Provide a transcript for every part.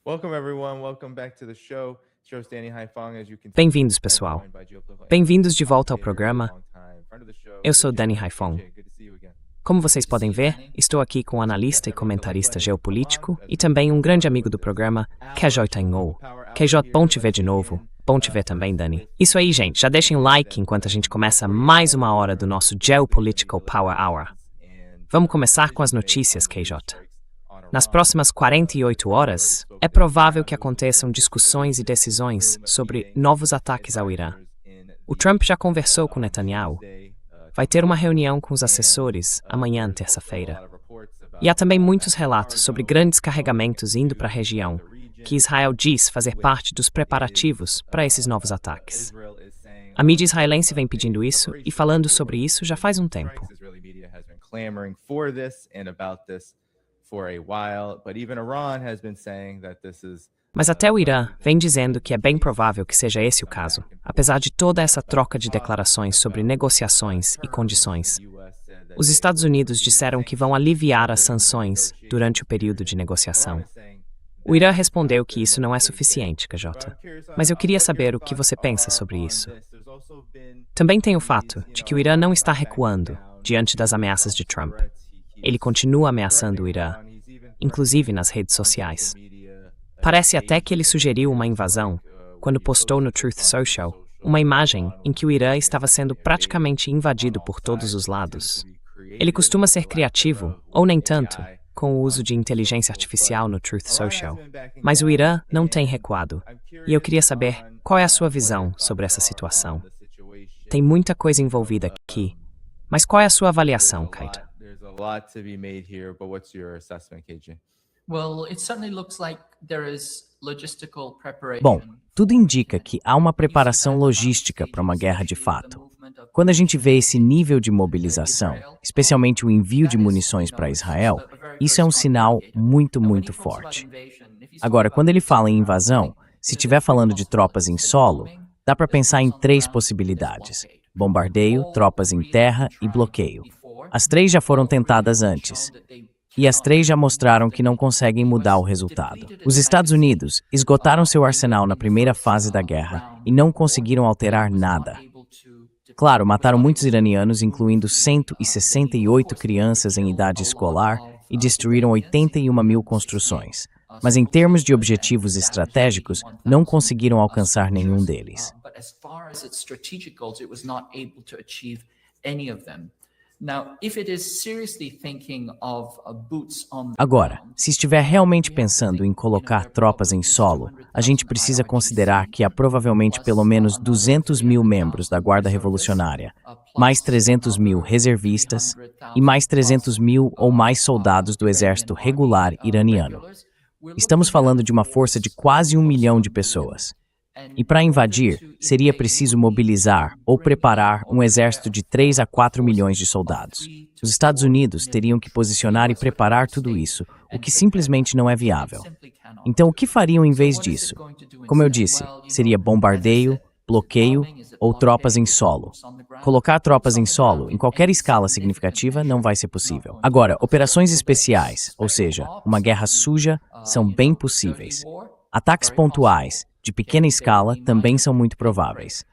Welcome everyone. Welcome back to the show. It's your host, Danny Haifong, as you can see. Bem-vindos, pessoal. Bem-vindos de volta ao programa. Eu sou Danny Haifong. Como vocês podem ver, estou aqui com o analista e comentarista geopolítico e também um grande amigo do programa, KJ Tainhou. KJ, bom te ver de novo. Bom te ver também, Dani. Isso aí, gente. Já deixem um like enquanto a gente começa mais uma hora do nosso Geopolitical Power Hour. Vamos começar com as notícias, KJ. Nas próximas 48 horas, é provável que aconteçam discussões e decisões sobre novos ataques ao Irã. O Trump já conversou com Netanyahu. Vai ter uma reunião com os assessores amanhã, terça-feira. E há também muitos relatos sobre grandes carregamentos indo para a região, que Israel diz fazer parte dos preparativos para esses novos ataques. A mídia israelense vem pedindo isso e falando sobre isso já faz um tempo. Mas até o Irã vem dizendo que é bem provável que seja esse o caso, apesar de toda essa troca de declarações sobre negociações e condições. Os Estados Unidos disseram que vão aliviar as sanções durante o período de negociação. O Irã respondeu que isso não é suficiente, KJ. Mas eu queria saber o que você pensa sobre isso. Também tem o fato de que o Irã não está recuando diante das ameaças de Trump. Ele continua ameaçando o Irã, inclusive nas redes sociais. Parece até que ele sugeriu uma invasão quando postou no Truth Social uma imagem em que o Irã estava sendo praticamente invadido por todos os lados. Ele costuma ser criativo, ou nem tanto, com o uso de inteligência artificial no Truth Social. Mas o Irã não tem recuado. E eu queria saber qual é a sua visão sobre essa situação. Tem muita coisa envolvida aqui. Mas qual é a sua avaliação, Kaita? Bom, tudo indica que há uma preparação logística para uma guerra de fato. Quando a gente vê esse nível de mobilização, especialmente o envio de munições para Israel, isso é um sinal muito, muito forte. Agora, quando ele fala em invasão, se estiver falando de tropas em solo, dá para pensar em três possibilidades: bombardeio, tropas em terra e bloqueio. As três já foram tentadas antes. E as três já mostraram que não conseguem mudar o resultado. Os Estados Unidos esgotaram seu arsenal na primeira fase da guerra e não conseguiram alterar nada. Claro, mataram muitos iranianos, incluindo 168 crianças em idade escolar, e destruíram 81 mil construções. Mas em termos de objetivos estratégicos, não conseguiram alcançar nenhum deles. Agora, se estiver realmente pensando em colocar tropas em solo, a gente precisa considerar que há provavelmente pelo menos 200 mil membros da Guarda Revolucionária, mais 300 mil reservistas e mais 300 mil ou mais soldados do exército regular iraniano. Estamos falando de uma força de quase 1 milhão de pessoas. E para invadir, seria preciso mobilizar ou preparar um exército de 3 a 4 milhões de soldados. Os Estados Unidos teriam que posicionar e preparar tudo isso, o que simplesmente não é viável. Então, o que fariam em vez disso? Como eu disse, seria bombardeio, bloqueio ou tropas em solo. Colocar tropas em solo, em qualquer escala significativa, não vai ser possível. Agora, operações especiais, ou seja, uma guerra suja, são bem possíveis. Ataques pontuais, de pequena escala, também são muito prováveis.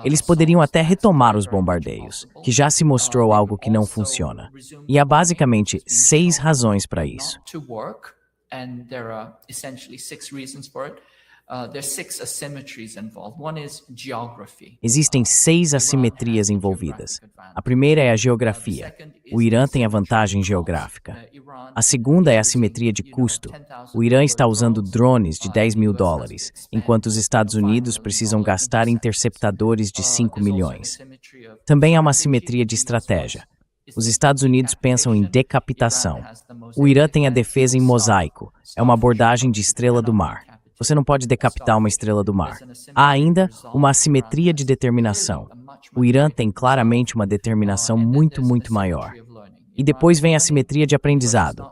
Eles poderiam até retomar os bombardeios, que já se mostrou algo que não funciona. E há basicamente 6 razões para isso. Existem 6 assimetrias envolvidas. A primeira é a geografia. O Irã tem a vantagem geográfica. A segunda é a assimetria de custo. O Irã está usando drones de $10 mil, enquanto os Estados Unidos precisam gastar interceptadores de 5 milhões. Também há uma assimetria de estratégia. Os Estados Unidos pensam em decapitação. O Irã tem a defesa em mosaico. É uma abordagem de estrela do mar. Você não pode decapitar uma estrela do mar. Há ainda uma assimetria de determinação. O Irã tem claramente uma determinação muito, muito maior. E depois vem a assimetria de aprendizado.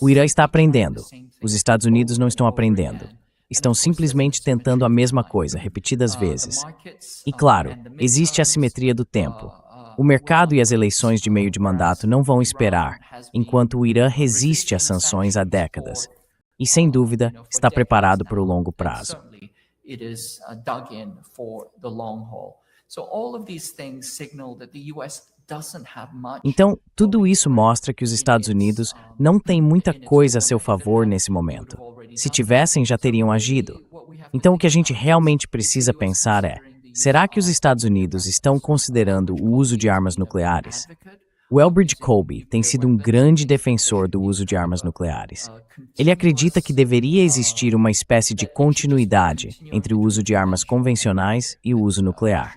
O Irã está aprendendo. Os Estados Unidos não estão aprendendo. Estão simplesmente tentando a mesma coisa, repetidas vezes. E claro, existe a assimetria do tempo. O mercado e as eleições de meio de mandato não vão esperar, enquanto o Irã resiste às sanções há décadas. e, sem dúvida, está preparado para o longo prazo. Então, tudo isso mostra que os Estados Unidos não têm muita coisa a seu favor nesse momento. Se tivessem, já teriam agido. Então, o que a gente realmente precisa pensar é: será que os Estados Unidos estão considerando o uso de armas nucleares? O Elbridge Colby tem sido um grande defensor do uso de armas nucleares. Ele acredita que deveria existir uma espécie de continuidade entre o uso de armas convencionais e o uso nuclear,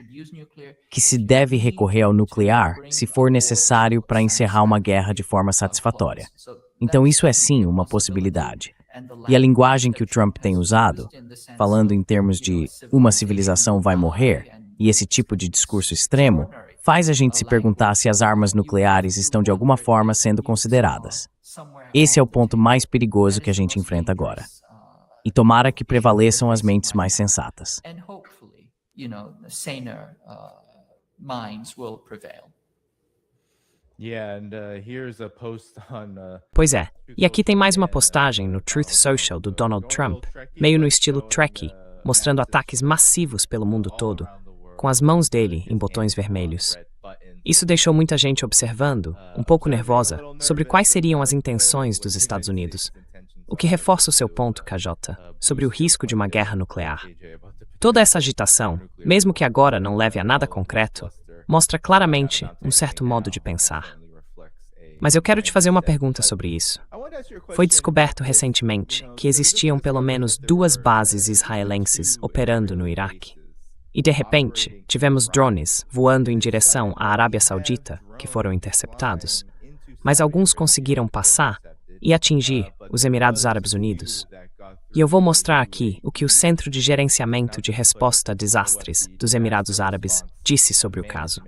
que se deve recorrer ao nuclear se for necessário para encerrar uma guerra de forma satisfatória. Então isso é sim uma possibilidade. E a linguagem que o Trump tem usado, falando em termos de uma civilização vai morrer, e esse tipo de discurso extremo, faz a gente se perguntar se as armas nucleares estão de alguma forma sendo consideradas. Esse é o ponto mais perigoso que a gente enfrenta agora. E tomara que prevaleçam as mentes mais sensatas. Pois é, e aqui tem mais uma postagem no Truth Social do Donald Trump, meio no estilo Trekkie, mostrando ataques massivos pelo mundo todo, com as mãos dele em botões vermelhos. Isso deixou muita gente observando, um pouco nervosa, sobre quais seriam as intenções dos Estados Unidos. O que reforça o seu ponto, KJ, sobre o risco de uma guerra nuclear. Toda essa agitação, mesmo que agora não leve a nada concreto, mostra claramente um certo modo de pensar. Mas eu quero te fazer uma pergunta sobre isso. Foi descoberto recentemente que existiam pelo menos 2 bases israelenses operando no Iraque. E, de repente, tivemos drones voando em direção à Arábia Saudita, que foram interceptados, mas alguns conseguiram passar e atingir os Emirados Árabes Unidos. E eu vou mostrar aqui o que o Centro de Gerenciamento de Resposta a Desastres dos Emirados Árabes disse sobre o caso.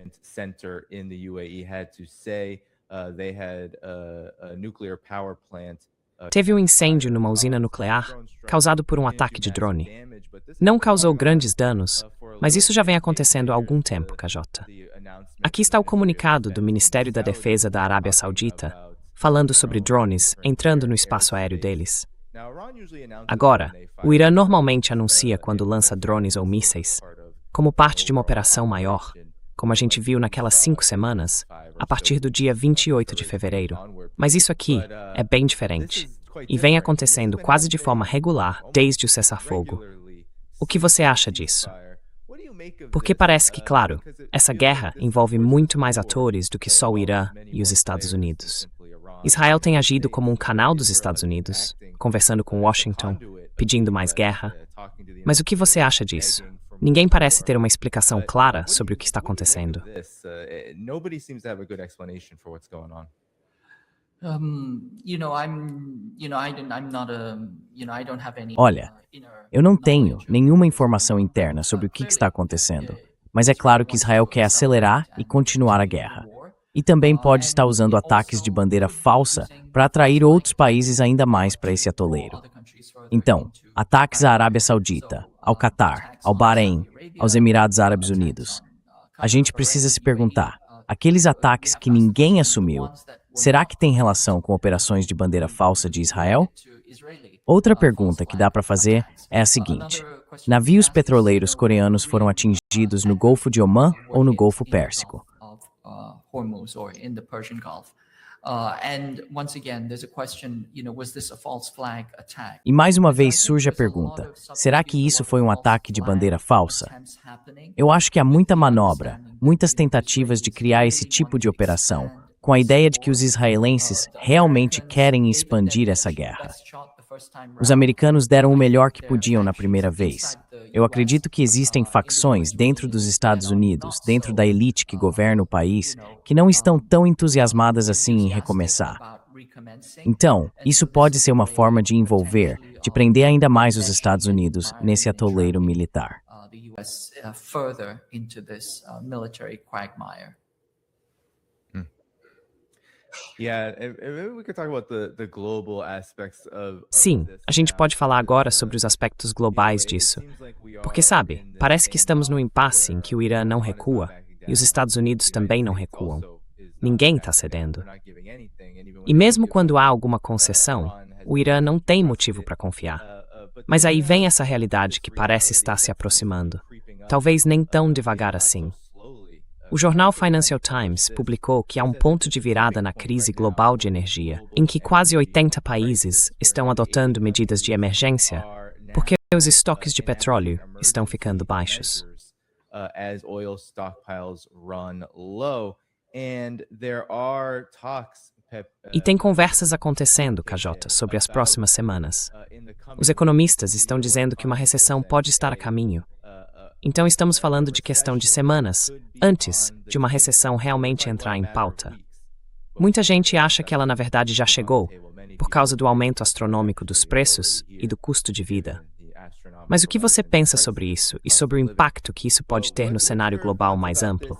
Teve um incêndio numa usina nuclear causado por um ataque de drone. Não causou grandes danos, mas isso já vem acontecendo há algum tempo, KJ. Aqui está o comunicado do Ministério da Defesa da Arábia Saudita, falando sobre drones entrando no espaço aéreo deles. Agora, o Irã normalmente anuncia quando lança drones ou mísseis, como parte de uma operação maior, como a gente viu naquelas 5 semanas, a partir do dia 28 de fevereiro. Mas isso aqui é bem diferente, e vem acontecendo quase de forma regular desde o cessar-fogo. O que você acha disso? Porque parece que, claro, essa guerra envolve muito mais atores do que só o Irã e os Estados Unidos. Israel tem agido como um canal dos Estados Unidos, conversando com Washington, pedindo mais guerra. Mas o que você acha disso? Ninguém parece ter uma explicação clara sobre o que está acontecendo. Olha, eu não tenho nenhuma informação interna sobre o que está acontecendo, mas é claro que Israel quer acelerar e continuar a guerra. E também pode estar usando ataques de bandeira falsa para atrair outros países ainda mais para esse atoleiro. Então, ataques à Arábia Saudita, ao Catar, ao Bahrein, aos Emirados Árabes Unidos. A gente precisa se perguntar, aqueles ataques que ninguém assumiu, será que tem relação com operações de bandeira falsa de Israel? Outra pergunta que dá para fazer é a seguinte: navios petroleiros coreanos foram atingidos no Golfo de Omã ou no Golfo Pérsico? E mais uma vez surge a pergunta, será que isso foi um ataque de bandeira falsa? Eu acho que há muita manobra, muitas tentativas de criar esse tipo de operação, com a ideia de que os israelenses realmente querem expandir essa guerra. Os americanos deram o melhor que podiam na primeira vez. Eu acredito que existem facções dentro dos Estados Unidos, dentro da elite que governa o país, que não estão tão entusiasmadas assim em recomeçar. Então, isso pode ser uma forma de envolver, de prender ainda mais os Estados Unidos nesse atoleiro militar. Sim, a gente pode falar agora sobre os aspectos globais disso. Porque, sabe, parece que estamos num impasse em que o Irã não recua e os Estados Unidos também não recuam. Ninguém está cedendo. E mesmo quando há alguma concessão, o Irã não tem motivo para confiar. Mas aí vem essa realidade que parece estar se aproximando. Talvez nem tão devagar assim. O jornal Financial Times publicou que há um ponto de virada na crise global de energia, em que quase 80 países estão adotando medidas de emergência porque os estoques de petróleo estão ficando baixos. E tem conversas acontecendo, KJ, sobre as próximas semanas. Os economistas estão dizendo que uma recessão pode estar a caminho. Então estamos falando de questão de semanas, antes de uma recessão realmente entrar em pauta. Muita gente acha que ela na verdade já chegou, por causa do aumento astronômico dos preços e do custo de vida. Mas o que você pensa sobre isso e sobre o impacto que isso pode ter no cenário global mais amplo?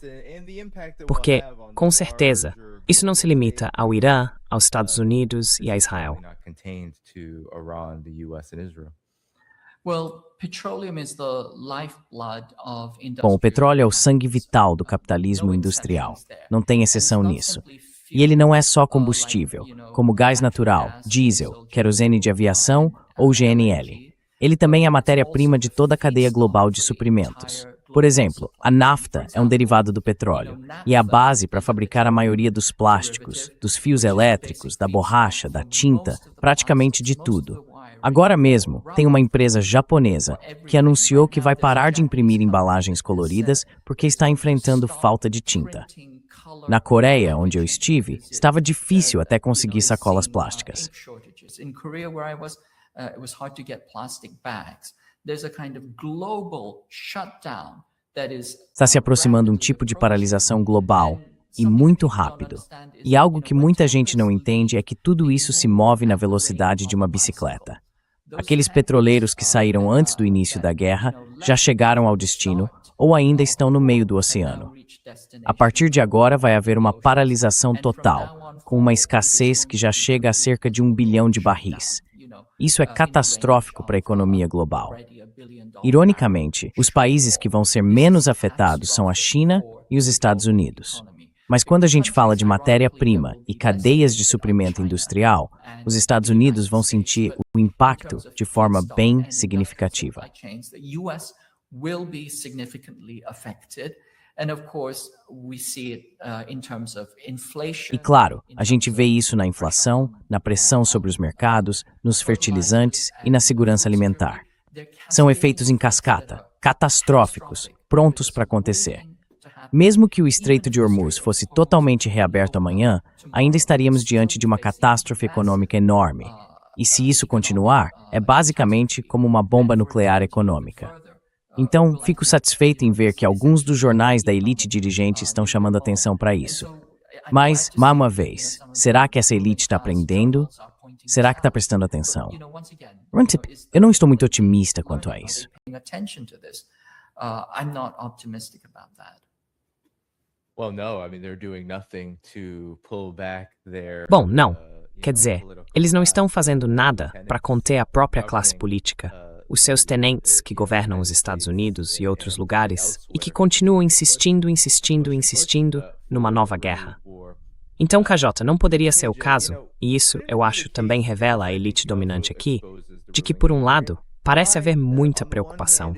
Porque, com certeza, isso não se limita ao Irã, aos Estados Unidos e a Israel. Bom, o petróleo é o sangue vital do capitalismo industrial. Não tem exceção nisso. E ele não é só combustível, como gás natural, diesel, querosene de aviação ou GNL. Ele também é a matéria-prima de toda a cadeia global de suprimentos. Por exemplo, a nafta é um derivado do petróleo e é a base para fabricar a maioria dos plásticos, dos fios elétricos, da borracha, da tinta, praticamente de tudo. Agora mesmo, tem uma empresa japonesa que anunciou que vai parar de imprimir embalagens coloridas porque está enfrentando falta de tinta. Na Coreia, onde eu estive, estava difícil até conseguir sacolas plásticas. Está se aproximando um tipo de paralisação global e muito rápido. E algo que muita gente não entende é que tudo isso se move na velocidade de uma bicicleta. Aqueles petroleiros que saíram antes do início da guerra já chegaram ao destino ou ainda estão no meio do oceano. A partir de agora vai haver uma paralisação total, com uma escassez que já chega a cerca de 1 bilhão de barris. Isso é catastrófico para a economia global. Ironicamente, os países que vão ser menos afetados são a China e os Estados Unidos. Mas quando a gente fala de matéria-prima e cadeias de suprimento industrial, os Estados Unidos vão sentir o impacto de forma bem significativa. E claro, a gente vê isso na inflação, na pressão sobre os mercados, nos fertilizantes e na segurança alimentar. São efeitos em cascata, catastróficos, prontos para acontecer. Mesmo que o Estreito de Hormuz fosse totalmente reaberto amanhã, ainda estaríamos diante de uma catástrofe econômica enorme. E se isso continuar, é basicamente como uma bomba nuclear econômica. Então, fico satisfeito em ver que alguns dos jornais da elite dirigente estão chamando atenção para isso. Mas, mais uma vez, será que essa elite está aprendendo? Será que está prestando atenção? Runtip, eu não estou muito otimista quanto a isso. Bom, não. Quer dizer, eles não estão fazendo nada para conter a própria classe política, os seus tenentes que governam os Estados Unidos e outros lugares, e que continuam insistindo numa nova guerra. Então, KJ, não poderia ser o caso, e isso, eu acho, também revela a elite dominante aqui, de que, por um lado, parece haver muita preocupação.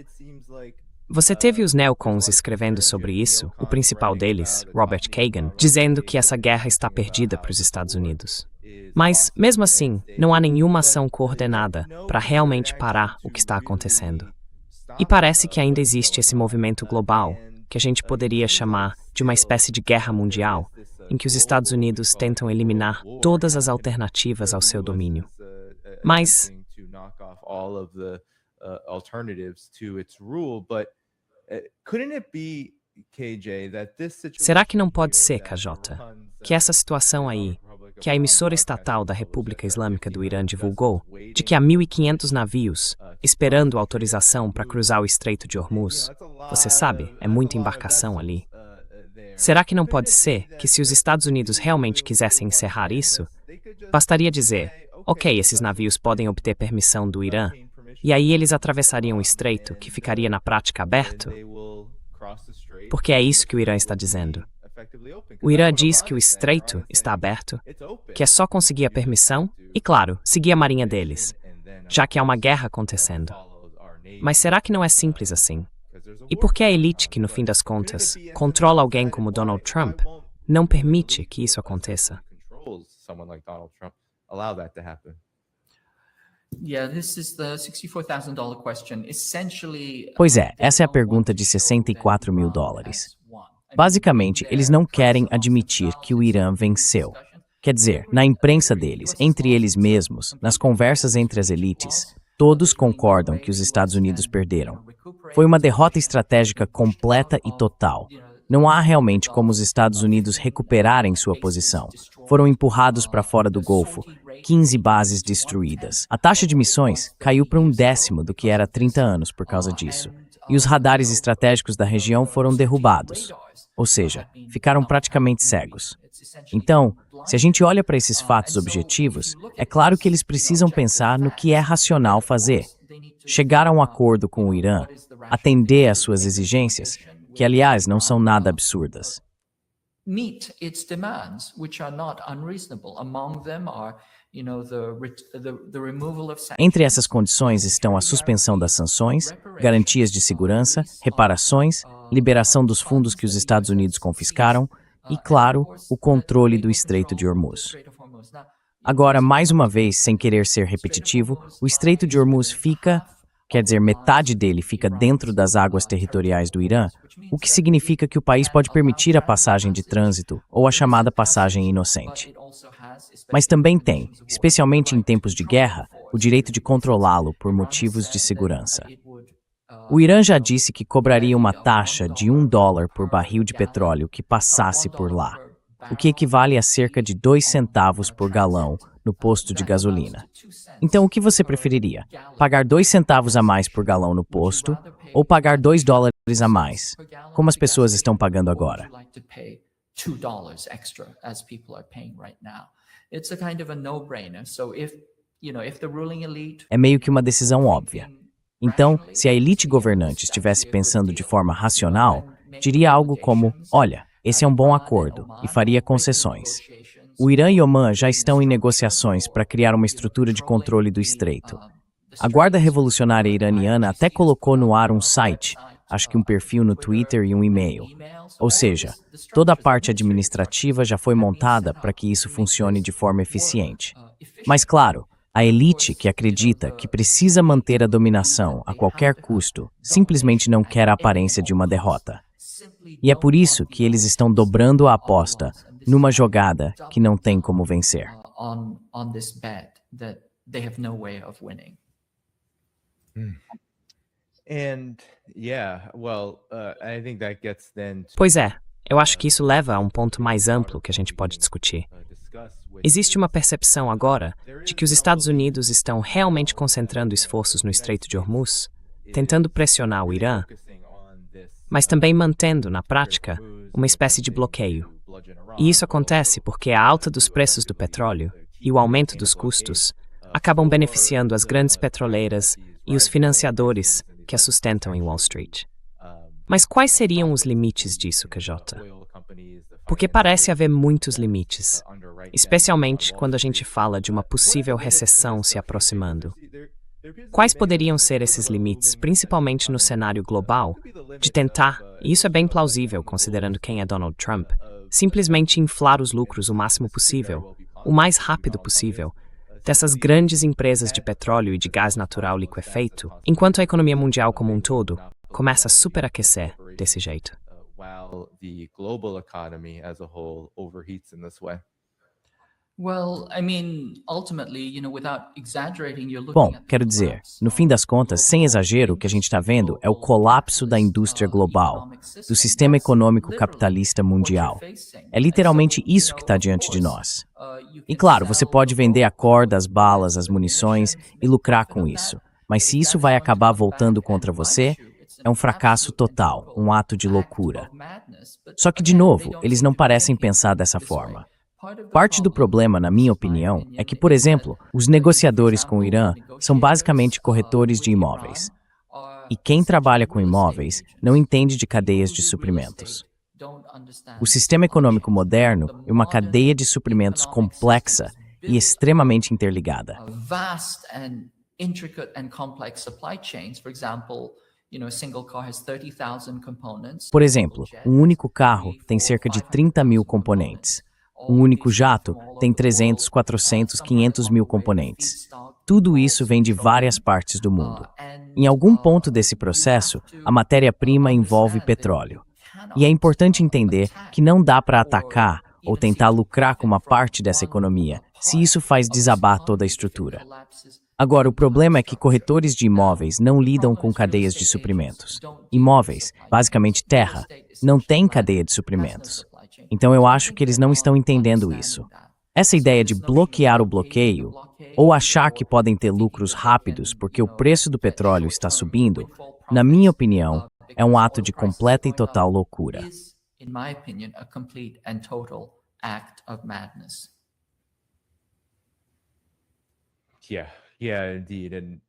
Você teve os neocons escrevendo sobre isso, o principal deles, Robert Kagan, dizendo que essa guerra está perdida para os Estados Unidos. Mas, mesmo assim, não há nenhuma ação coordenada para realmente parar o que está acontecendo. E parece que ainda existe esse movimento global, que a gente poderia chamar de uma espécie de guerra mundial, em que os Estados Unidos tentam eliminar todas as alternativas ao seu domínio. Mas será que não pode ser, KJ, que essa situação aí, que a emissora estatal da República Islâmica do Irã divulgou, de que há 1.500 navios esperando autorização para cruzar o Estreito de Hormuz, você sabe, é muita embarcação ali. Será que não pode ser que se os Estados Unidos realmente quisessem encerrar isso, bastaria dizer, ok, esses navios podem obter permissão do Irã, e aí eles atravessariam o estreito, que ficaria na prática aberto? Porque é isso que o Irã está dizendo. O Irã diz que o estreito está aberto, que é só conseguir a permissão e, claro, seguir a marinha deles, já que há uma guerra acontecendo. Mas será que não é simples assim? E por que a elite, que no fim das contas controla alguém como Donald Trump, não permite que isso aconteça? Pois é, essa é a pergunta de $64 mil. Basicamente, eles não querem admitir que o Irã venceu. Quer dizer, na imprensa deles, entre eles mesmos, nas conversas entre as elites, todos concordam que os Estados Unidos perderam. Foi uma derrota estratégica completa e total. Não há realmente como os Estados Unidos recuperarem sua posição. Foram empurrados para fora do Golfo, 15 bases destruídas. A taxa de missões caiu para 1/10 do que era há 30 anos por causa disso. E os radares estratégicos da região foram derrubados. Ou seja, ficaram praticamente cegos. Então, se a gente olha para esses fatos objetivos, é claro que eles precisam pensar no que é racional fazer. Chegar a um acordo com o Irã, atender às suas exigências, que aliás não são nada absurdas. Entre essas condições estão a suspensão das sanções, garantias de segurança, reparações, liberação dos fundos que os Estados Unidos confiscaram e, claro, o controle do Estreito de Hormuz. Agora, mais uma vez, sem querer ser repetitivo, o Estreito de Hormuz metade dele fica dentro das águas territoriais do Irã, o que significa que o país pode permitir a passagem de trânsito ou a chamada passagem inocente. Mas também tem, especialmente em tempos de guerra, o direito de controlá-lo por motivos de segurança. O Irã já disse que cobraria uma taxa de $1 por barril de petróleo que passasse por lá, o que equivale a cerca de 2 centavos por galão no posto de gasolina. Então, o que você preferiria? Pagar 2 centavos a mais por galão no posto ou pagar $2 a mais, como as pessoas estão pagando agora? É meio que uma decisão óbvia. Então, se a elite governante estivesse pensando de forma racional, diria algo como, olha, esse é um bom acordo, e faria concessões. O Irã e Omã já estão em negociações para criar uma estrutura de controle do estreito. A Guarda Revolucionária Iraniana até colocou no ar um site, acho que um perfil no Twitter e um e-mail. Ou seja, toda a parte administrativa já foi montada para que isso funcione de forma eficiente. Mas claro, a elite que acredita que precisa manter a dominação a qualquer custo simplesmente não quer a aparência de uma derrota. E é por isso que eles estão dobrando a aposta numa jogada que não tem como vencer. Pois é, eu acho que isso leva a um ponto mais amplo que a gente pode discutir. Existe uma percepção agora de que os Estados Unidos estão realmente concentrando esforços no Estreito de Hormuz, tentando pressionar o Irã, mas também mantendo, na prática, uma espécie de bloqueio. E isso acontece porque a alta dos preços do petróleo e o aumento dos custos acabam beneficiando as grandes petroleiras e os financiadores que a sustentam em Wall Street. Mas quais seriam os limites disso, KJ? Porque parece haver muitos limites, especialmente quando a gente fala de uma possível recessão se aproximando. Quais poderiam ser esses limites, principalmente no cenário global, de tentar, e isso é bem plausível considerando quem é Donald Trump, simplesmente inflar os lucros o máximo possível, o mais rápido possível, dessas grandes empresas de petróleo e de gás natural liquefeito, enquanto a economia mundial como um todo começa a superaquecer desse jeito? Bom, quero dizer, no fim das contas, sem exagero, o que a gente está vendo é o colapso da indústria global, do sistema econômico capitalista mundial. É literalmente isso que está diante de nós. E claro, você pode vender a corda, as balas, as munições e lucrar com isso. Mas se isso vai acabar voltando contra você, é um fracasso total, um ato de loucura. Só que, de novo, eles não parecem pensar dessa forma. Parte do problema, na minha opinião, é que, por exemplo, os negociadores com o Irã são basicamente corretores de imóveis. E quem trabalha com imóveis não entende de cadeias de suprimentos. O sistema econômico moderno é uma cadeia de suprimentos complexa e extremamente interligada. Vast and intricate and complex supply chains. For example, a single car has 30,000 components. Por exemplo, um único carro tem cerca de 30 mil componentes. Um único jato tem 300, 400, 500 mil componentes. Tudo isso vem de várias partes do mundo. Em algum ponto desse processo, a matéria-prima envolve petróleo. E é importante entender que não dá para atacar ou tentar lucrar com uma parte dessa economia, se isso faz desabar toda a estrutura. Agora, o problema é que corretores de imóveis não lidam com cadeias de suprimentos. Imóveis, basicamente terra, não têm cadeia de suprimentos. Então eu acho que eles não estão entendendo isso. Essa ideia de bloquear o bloqueio, ou achar que podem ter lucros rápidos porque o preço do petróleo está subindo, na minha opinião, é um ato de completa e total loucura. In my opinion, a complete and total act of madness. Yeah, indeed. And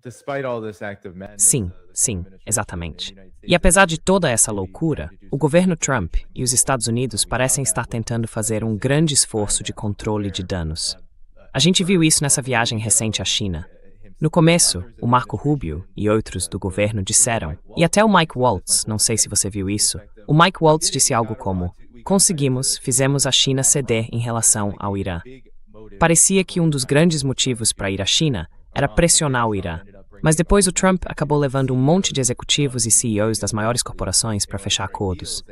despite all this act of madness, Sim, sim, exatamente. E apesar de toda essa loucura, o governo Trump e os Estados Unidos parecem estar tentando fazer um grande esforço de controle de danos. A gente viu isso nessa viagem recente à China. No começo, o Marco Rubio e outros do governo disseram, e até o Mike Waltz, não sei se você viu isso, o Mike Waltz disse algo como: fizemos a China ceder em relação ao Irã. Parecia que um dos grandes motivos para ir à China era pressionar o Irã, mas depois o Trump acabou levando um monte de executivos e CEOs das maiores corporações para fechar acordos.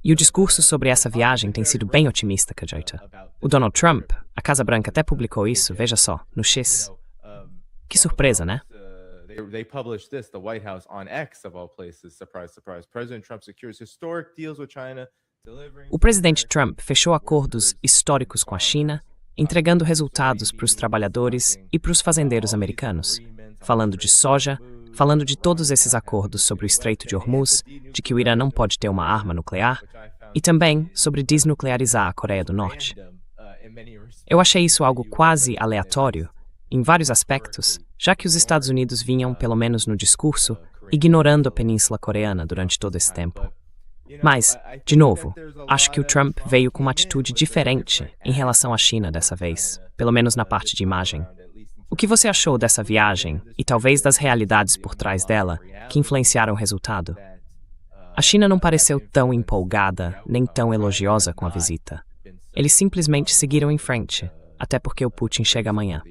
E o discurso sobre essa viagem tem sido bem otimista, Kajota. O Donald Trump, a Casa Branca até publicou isso, veja só, no X. Que surpresa, né? They published this, the White House on X of all places. Surprise, surprise. President Trump secures historic deals with China, delivering. O presidente Trump fechou acordos históricos com a China, entregando resultados para os trabalhadores e para os fazendeiros americanos, falando de soja, falando de todos esses acordos sobre o Estreito de Hormuz, de que o Irã não pode ter uma arma nuclear, e também sobre desnuclearizar a Coreia do Norte. Eu achei isso algo quase aleatório, em vários aspectos, já que os Estados Unidos vinham, pelo menos no discurso, ignorando a Península Coreana durante todo esse tempo. Mas, de novo, acho que o Trump veio com uma atitude diferente em relação à China dessa vez, pelo menos na parte de imagem. O que você achou dessa viagem e talvez das realidades por trás dela que influenciaram o resultado? A China não pareceu tão empolgada nem tão elogiosa com a visita. Eles simplesmente seguiram em frente, até porque o Putin chega amanhã.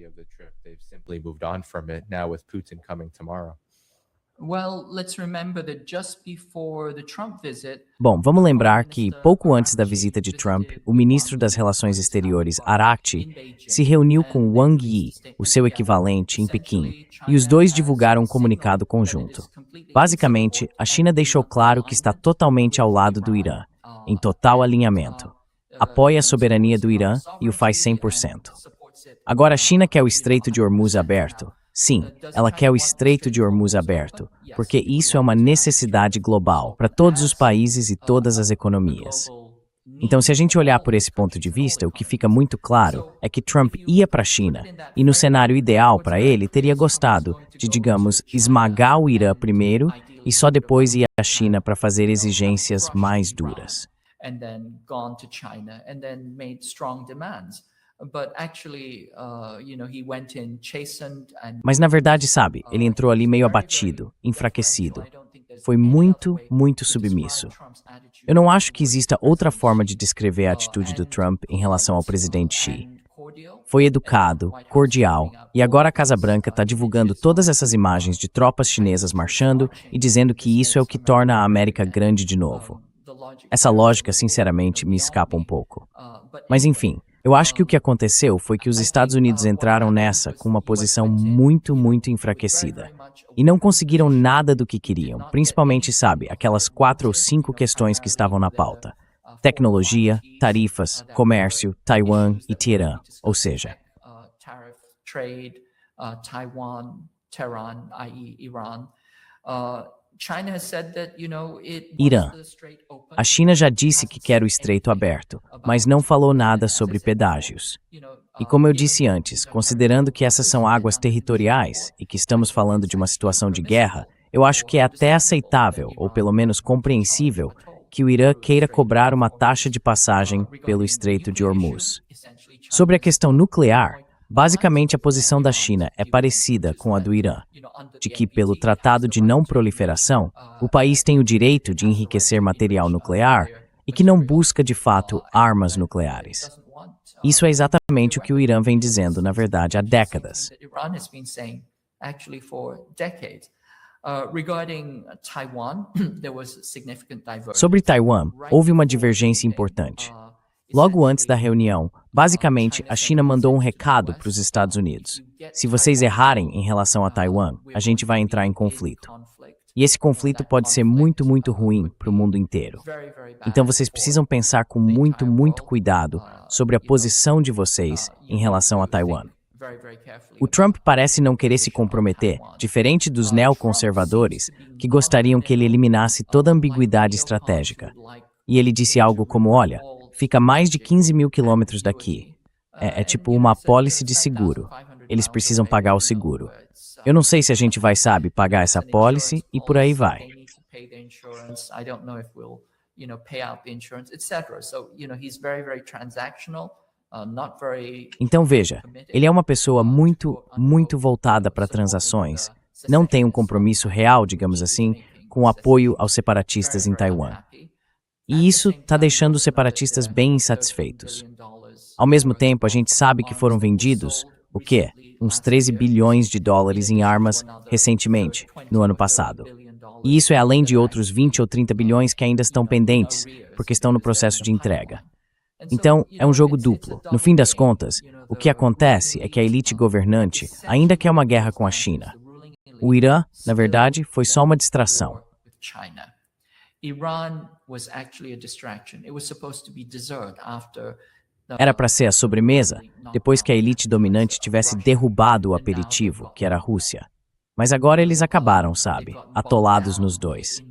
Well, let's remember that just before the Trump visit, Bom, vamos lembrar que, pouco antes da visita de Trump, o ministro das Relações Exteriores, Araghchi, se reuniu com Wang Yi, o seu equivalente, em Pequim, e os dois divulgaram um comunicado conjunto. Basicamente, a China deixou claro que está totalmente ao lado do Irã, em total alinhamento. Apoia a soberania do Irã e o faz 100%. Agora a China quer o Estreito de Hormuz aberto. Sim, ela quer o Estreito de Hormuz aberto, porque isso é uma necessidade global para todos os países e todas as economias. Então, se a gente olhar por esse ponto de vista, o que fica muito claro é que Trump ia para a China e, no cenário ideal para ele, teria gostado de, digamos, esmagar o Irã primeiro e só depois ir à China para fazer exigências mais duras. and then gone to China and then made strong demands. But actually, he went in chastened and Mas na verdade, sabe, ele entrou ali meio abatido, enfraquecido. Foi muito, muito submisso. Eu não acho que exista outra forma de descrever a atitude do Trump em relação ao presidente Xi. Foi educado, cordial, e agora a Casa Branca está divulgando todas essas imagens de tropas chinesas marchando e dizendo que isso é o que torna a América grande de novo. Essa lógica, sinceramente, me escapa um pouco. Mas enfim, eu acho que o que aconteceu foi que os Estados Unidos entraram nessa com uma posição muito, muito enfraquecida. E não conseguiram nada do que queriam, principalmente, sabe, aquelas 4 ou 5 questões que estavam na pauta. Tecnologia, tarifas, comércio, Taiwan e Teherã, ou seja, tariff, trade, Taiwan, Tehran, i.e. Iran. China has said that, it Irã. wants the Strait open. A China já disse que quer o estreito aberto, mas não falou nada sobre pedágios. E como eu disse antes, considerando que essas são águas territoriais e que estamos falando de uma situação de guerra, eu acho que é até aceitável, ou pelo menos compreensível, que o Irã queira cobrar uma taxa de passagem pelo Estreito de Hormuz. Sobre a questão nuclear, basicamente a posição da China é parecida com a do Irã, de que, pelo Tratado de Não Proliferação, o país tem o direito de enriquecer material nuclear e que não busca, de fato, armas nucleares. Isso é exatamente o que o Irã vem dizendo, na verdade, há décadas. Sobre Taiwan, houve uma divergência importante. Logo antes da reunião, basicamente, a China mandou um recado para os Estados Unidos. Se vocês errarem em relação a Taiwan, a gente vai entrar em conflito. E esse conflito pode ser muito, muito ruim para o mundo inteiro. Então vocês precisam pensar com muito, muito cuidado sobre a posição de vocês em relação a Taiwan. O Trump parece não querer se comprometer, diferente dos neoconservadores, que gostariam que ele eliminasse toda ambiguidade estratégica. E ele disse algo como, olha, fica a mais de 15 mil quilômetros daqui. É tipo uma apólice de seguro. Eles precisam pagar o seguro. Eu não sei se a gente vai, sabe, pagar essa apólice e por aí vai. Então veja, ele é uma pessoa muito, muito voltada para transações, não tem um compromisso real, digamos assim, com o apoio aos separatistas em Taiwan. E isso está deixando os separatistas bem insatisfeitos. Ao mesmo tempo, a gente sabe que foram vendidos, o quê? Uns 13 bilhões de dólares em armas recentemente, no ano passado. E isso é além de outros 20 ou 30 bilhões que ainda estão pendentes, porque estão no processo de entrega. Então, é um jogo duplo. No fim das contas, o que acontece é que a elite governante ainda quer uma guerra com a China. O Irã, na verdade, foi só uma distração. Era para ser a sobremesa, depois que a elite dominante tivesse derrubado o aperitivo, que era a Rússia. Mas agora eles acabaram, sabe, atolados nos dois.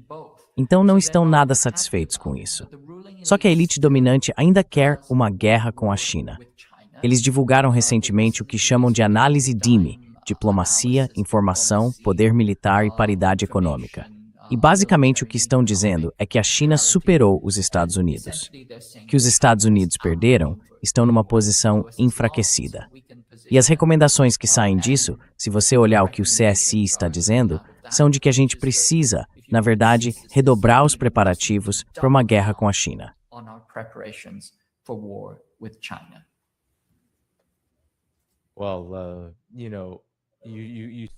Então não estão nada satisfeitos com isso. Só que a elite dominante ainda quer uma guerra com a China. Eles divulgaram recentemente o que chamam de análise DIMI, diplomacia, informação, poder militar e paridade econômica. E basicamente o que estão dizendo é que a China superou os Estados Unidos. Que os Estados Unidos perderam, estão numa posição enfraquecida. E as recomendações que saem disso, se você olhar o que o CSI está dizendo, são de que a gente precisa, na verdade, redobrar os preparativos para uma guerra com a China.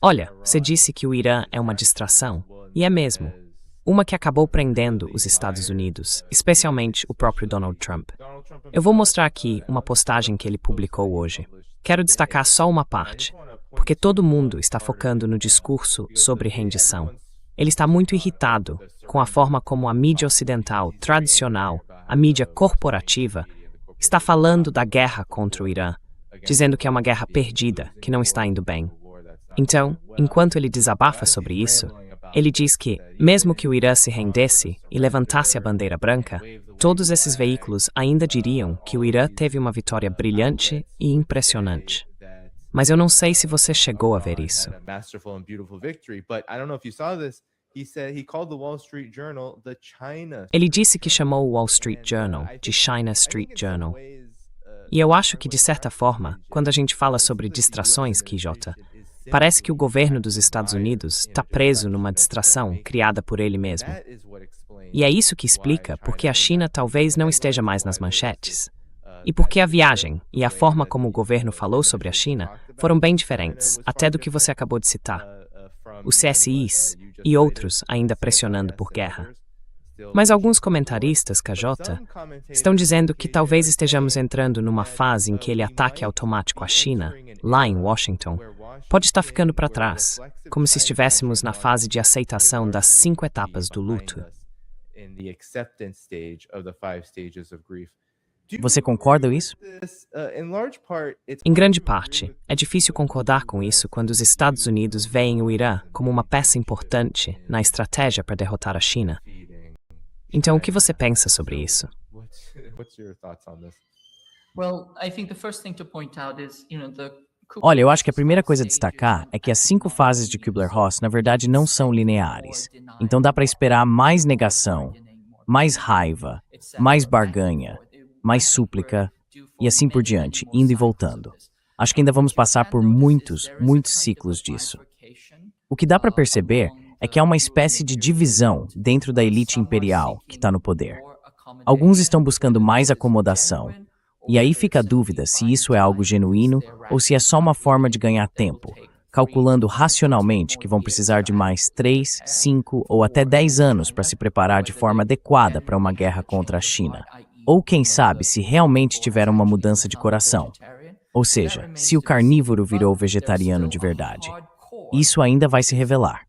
Olha, você disse que o Irã é uma distração, e é mesmo. Uma que acabou prendendo os Estados Unidos, especialmente o próprio Donald Trump. Eu vou mostrar aqui uma postagem que ele publicou hoje. Quero destacar só uma parte, porque todo mundo está focando no discurso sobre rendição. Ele está muito irritado com a forma como a mídia ocidental, tradicional, a mídia corporativa, está falando da guerra contra o Irã, dizendo que é uma guerra perdida, que não está indo bem. Então, enquanto ele desabafa sobre isso, ele diz que, mesmo que o Irã se rendesse e levantasse a bandeira branca, todos esses veículos ainda diriam que o Irã teve uma vitória brilhante e impressionante. Mas eu não sei se você chegou a ver isso. Ele disse que chamou o Wall Street Journal de China Street Journal. E eu acho que, de certa forma, quando a gente fala sobre distrações, Kijota, parece que o governo dos Estados Unidos está preso numa distração criada por ele mesmo. E é isso que explica por que a China talvez não esteja mais nas manchetes. E porque a viagem e a forma como o governo falou sobre a China foram bem diferentes, até do que você acabou de citar. Os CSIs e outros ainda pressionando por guerra. Mas alguns comentaristas, KJ, estão dizendo que talvez estejamos entrando numa fase em que ele ataque automático à China, lá em Washington, pode estar ficando para trás, como se estivéssemos na fase de aceitação das 5 etapas do luto. Você concorda com isso? Em grande parte, é difícil concordar com isso quando os Estados Unidos veem o Irã como uma peça importante na estratégia para derrotar a China. Então, o que você pensa sobre isso? Olha, eu acho que a primeira coisa a destacar é que as 5 fases de Kübler-Ross, na verdade, não são lineares. Então dá para esperar mais negação mais raiva, mais barganha, mais súplica e assim por diante, indo e voltando. Acho que ainda vamos passar por muitos ciclos disso. O que dá para perceber é que há uma espécie de divisão dentro da elite imperial que está no poder. Alguns estão buscando mais acomodação, e aí fica a dúvida se isso é algo genuíno ou se é só uma forma de ganhar tempo, calculando racionalmente que vão precisar de mais 3, 5 ou até 10 anos para se preparar de forma adequada para uma guerra contra a China. Ou quem sabe se realmente tiveram uma mudança de coração. Ou seja, se o carnívoro virou vegetariano de verdade. Isso ainda vai se revelar.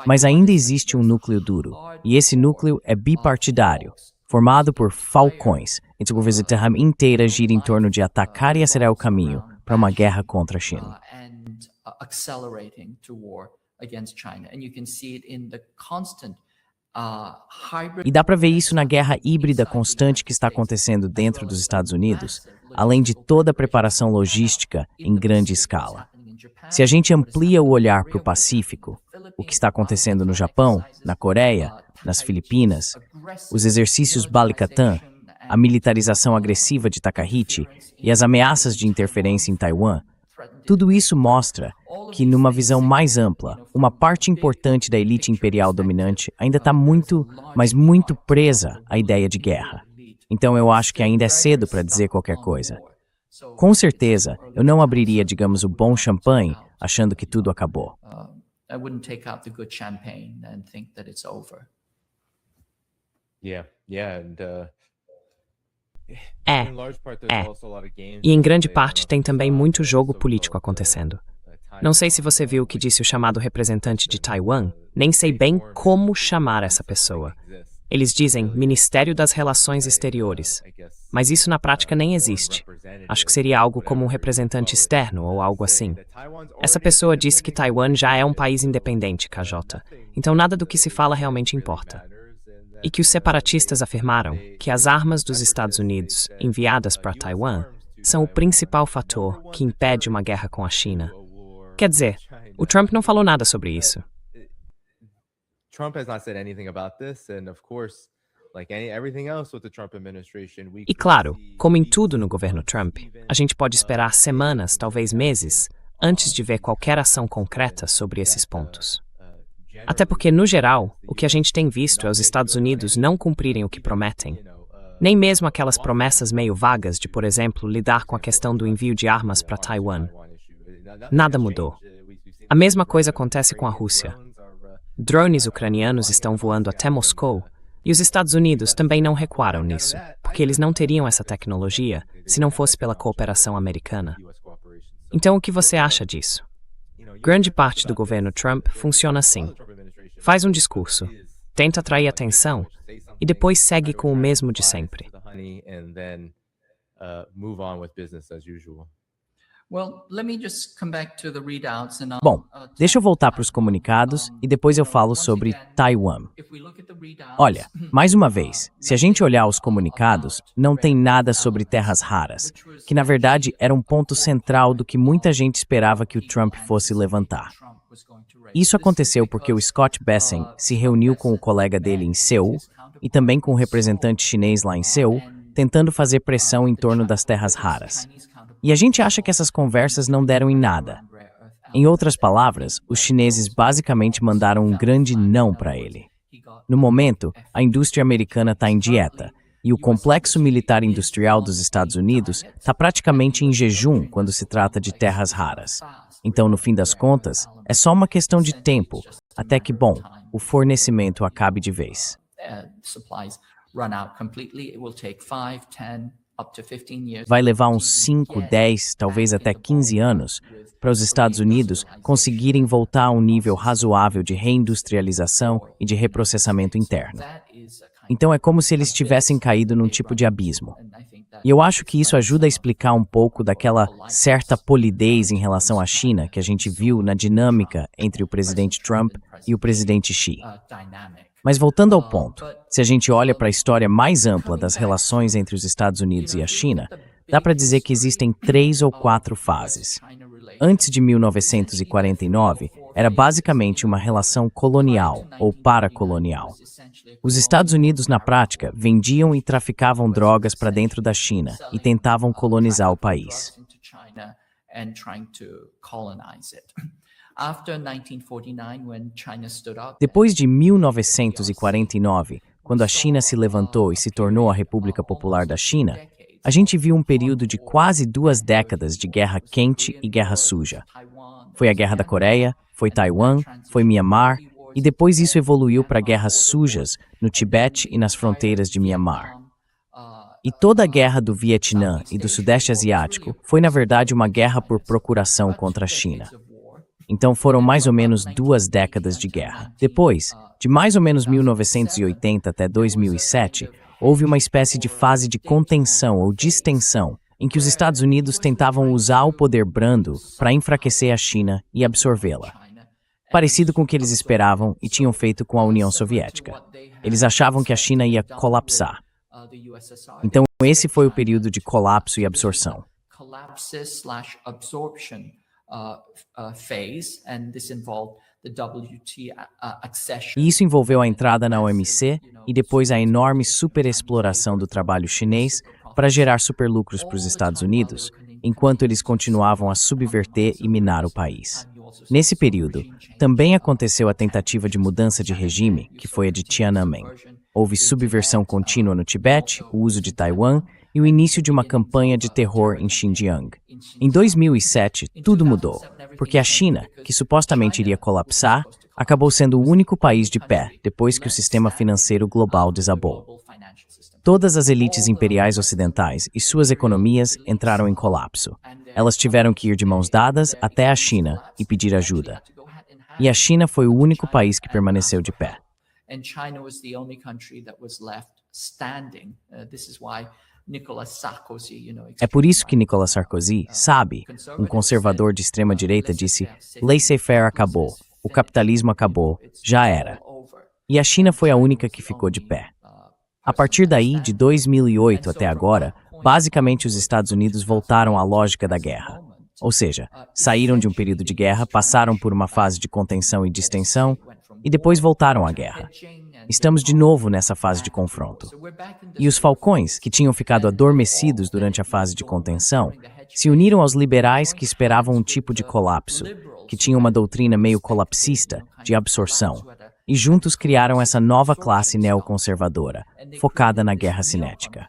Mas ainda existe um núcleo duro, e esse núcleo é bipartidário, formado por falcões. Então, a governo inteira gira em torno de atacar e acelerar o caminho para uma guerra contra a China. E dá para ver isso na guerra híbrida constante que está acontecendo dentro dos Estados Unidos, além de toda a preparação logística em grande escala. Se a gente amplia o olhar para o Pacífico, o que está acontecendo no Japão, na Coreia, nas Filipinas, os exercícios Balikatan, a militarização agressiva de Takahiti e as ameaças de interferência em Taiwan, tudo isso mostra que, numa visão mais ampla, uma parte importante da elite imperial dominante ainda está muito, mas muito presa à ideia de guerra. Então eu acho que ainda é cedo para dizer qualquer coisa. Com certeza, eu não abriria, digamos, o bom champanhe achando que tudo acabou. I wouldn't take out the good champagne and think that it's over. Yeah, and É, in large part there's é. also a lot of games. E em grande parte tem também muito jogo político acontecendo. Não sei se você viu o que disse o chamado representante de Taiwan, nem sei bem como chamar essa pessoa. Eles dizem Ministério das Relações Exteriores, mas isso na prática nem existe. Acho que seria algo como um representante externo ou algo assim. Essa pessoa disse que Taiwan já é um país independente, KJ, então nada do que se fala realmente importa. E que os separatistas afirmaram que as armas dos Estados Unidos enviadas para Taiwan são o principal fator que impede uma guerra com a China. Quer dizer, o Trump não falou nada sobre isso. Trump has not said anything about this, and of course, like everything else with the Trump administration, we E claro, como em tudo no governo Trump, a gente pode esperar semanas, talvez meses, antes de ver qualquer ação concreta sobre esses pontos. Até porque, no geral, o que a gente tem visto é os Estados Unidos não cumprirem o que prometem. Nem mesmo aquelas promessas meio vagas de, por exemplo, lidar com a questão do envio de armas para Taiwan. Nada mudou. A mesma coisa acontece com a Rússia. Drones ucranianos estão voando até Moscou, e os Estados Unidos também não recuaram nisso, porque eles não teriam essa tecnologia se não fosse pela cooperação americana. Então, o que você acha disso? Grande parte do governo Trump funciona assim. Faz um discurso, tenta atrair atenção, e depois segue com o mesmo de sempre. Bom, deixa eu voltar para os comunicados e depois eu falo sobre Taiwan. Olha, mais uma vez, se a gente olhar os comunicados, não tem nada sobre terras raras, que na verdade era um ponto central do que muita gente esperava que o Trump fosse levantar. Isso aconteceu porque o Scott Bessent se reuniu com o colega dele em Seul e também com o representante chinês lá em Seul, tentando fazer pressão em torno das terras raras. E a gente acha que essas conversas não deram em nada. Em outras palavras, os chineses basicamente mandaram um grande não para ele. No momento, a indústria americana está em dieta, e o complexo militar industrial dos Estados Unidos está praticamente em jejum quando se trata de terras raras. Então, no fim das contas, é só uma questão de tempo, até que, bom, o fornecimento acabe de vez. Vai levar uns 5, 10, talvez até 15 anos para os Estados Unidos conseguirem voltar a um nível razoável de reindustrialização e de reprocessamento interno. Então é como se eles tivessem caído num tipo de abismo. E eu acho que isso ajuda a explicar um pouco daquela certa polidez em relação à China que a gente viu na dinâmica entre o presidente Trump e o presidente Xi. Mas voltando ao ponto, se a gente olha para a história mais ampla das relações entre os Estados Unidos e a China, dá para dizer que existem 3 ou 4 fases. Antes de 1949, era basicamente uma relação colonial ou paracolonial. Os Estados Unidos, na prática, vendiam e traficavam drogas para dentro da China e tentavam colonizar o país. Depois de 1949, quando a China se levantou e se tornou a República Popular da China, a gente viu um período de quase 2 décadas de guerra quente e guerra suja. Foi a Guerra da Coreia, foi Taiwan, foi Myanmar, e depois isso evoluiu para guerras sujas no Tibete e nas fronteiras de Myanmar. E toda a guerra do Vietnã e do Sudeste Asiático foi, na verdade, uma guerra por procuração contra a China. Então foram mais ou menos 2 décadas de guerra. Depois, de mais ou menos 1980 até 2007, houve uma espécie de fase de contenção ou distensão, em que os Estados Unidos tentavam usar o poder brando para enfraquecer a China e absorvê-la. Parecido com o que eles esperavam e tinham feito com a União Soviética. Eles achavam que a China ia colapsar. Então esse foi o período de colapso e absorção. E isso envolveu a entrada na OMC e depois a enorme superexploração do trabalho chinês para gerar superlucros para os Estados Unidos, enquanto eles continuavam a subverter e minar o país. Nesse período, também aconteceu a tentativa de mudança de regime, que foi a de Tiananmen. Houve subversão contínua no Tibete, o uso de Taiwan e o início de uma campanha de terror em Xinjiang. Em 2007, tudo mudou, porque a China, que supostamente iria colapsar, acabou sendo o único país de pé depois que o sistema financeiro global desabou. Todas as elites imperiais ocidentais e suas economias entraram em colapso. Elas tiveram que ir de mãos dadas até a China e pedir ajuda. E a China foi o único país que permaneceu de pé. É por isso que Nicolas Sarkozy, sabe, um conservador de extrema-direita, disse: laissez-faire acabou, o capitalismo acabou, já era. E a China foi a única que ficou de pé. A partir daí, de 2008 até agora, basicamente os Estados Unidos voltaram à lógica da guerra. Ou seja, saíram de um período de guerra, passaram por uma fase de contenção e distensão, e depois voltaram à guerra. Estamos de novo nessa fase de confronto. E os falcões, que tinham ficado adormecidos durante a fase de contenção, se uniram aos liberais que esperavam um tipo de colapso, que tinham uma doutrina meio colapsista, de absorção, e juntos criaram essa nova classe neoconservadora, focada na guerra cinética.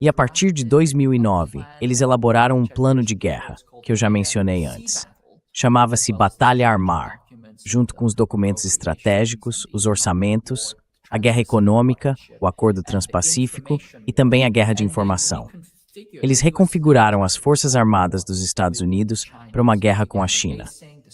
E a partir de 2009, eles elaboraram um plano de guerra, que eu já mencionei antes. Chamava-se Batalha Armar, junto com os documentos estratégicos, os orçamentos, a guerra econômica, o Acordo Transpacífico e também a guerra de informação. Eles reconfiguraram as Forças Armadas dos Estados Unidos para uma guerra com a China.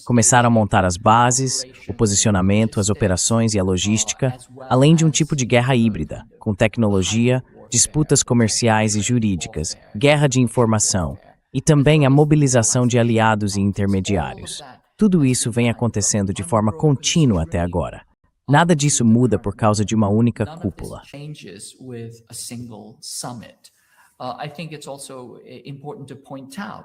Começaram a montar as bases, o posicionamento, as operações e a logística, além de um tipo de guerra híbrida, com tecnologia, disputas comerciais e jurídicas, guerra de informação e também a mobilização de aliados e intermediários. Tudo isso vem acontecendo de forma contínua até agora. Nada disso muda por causa de uma única cúpula.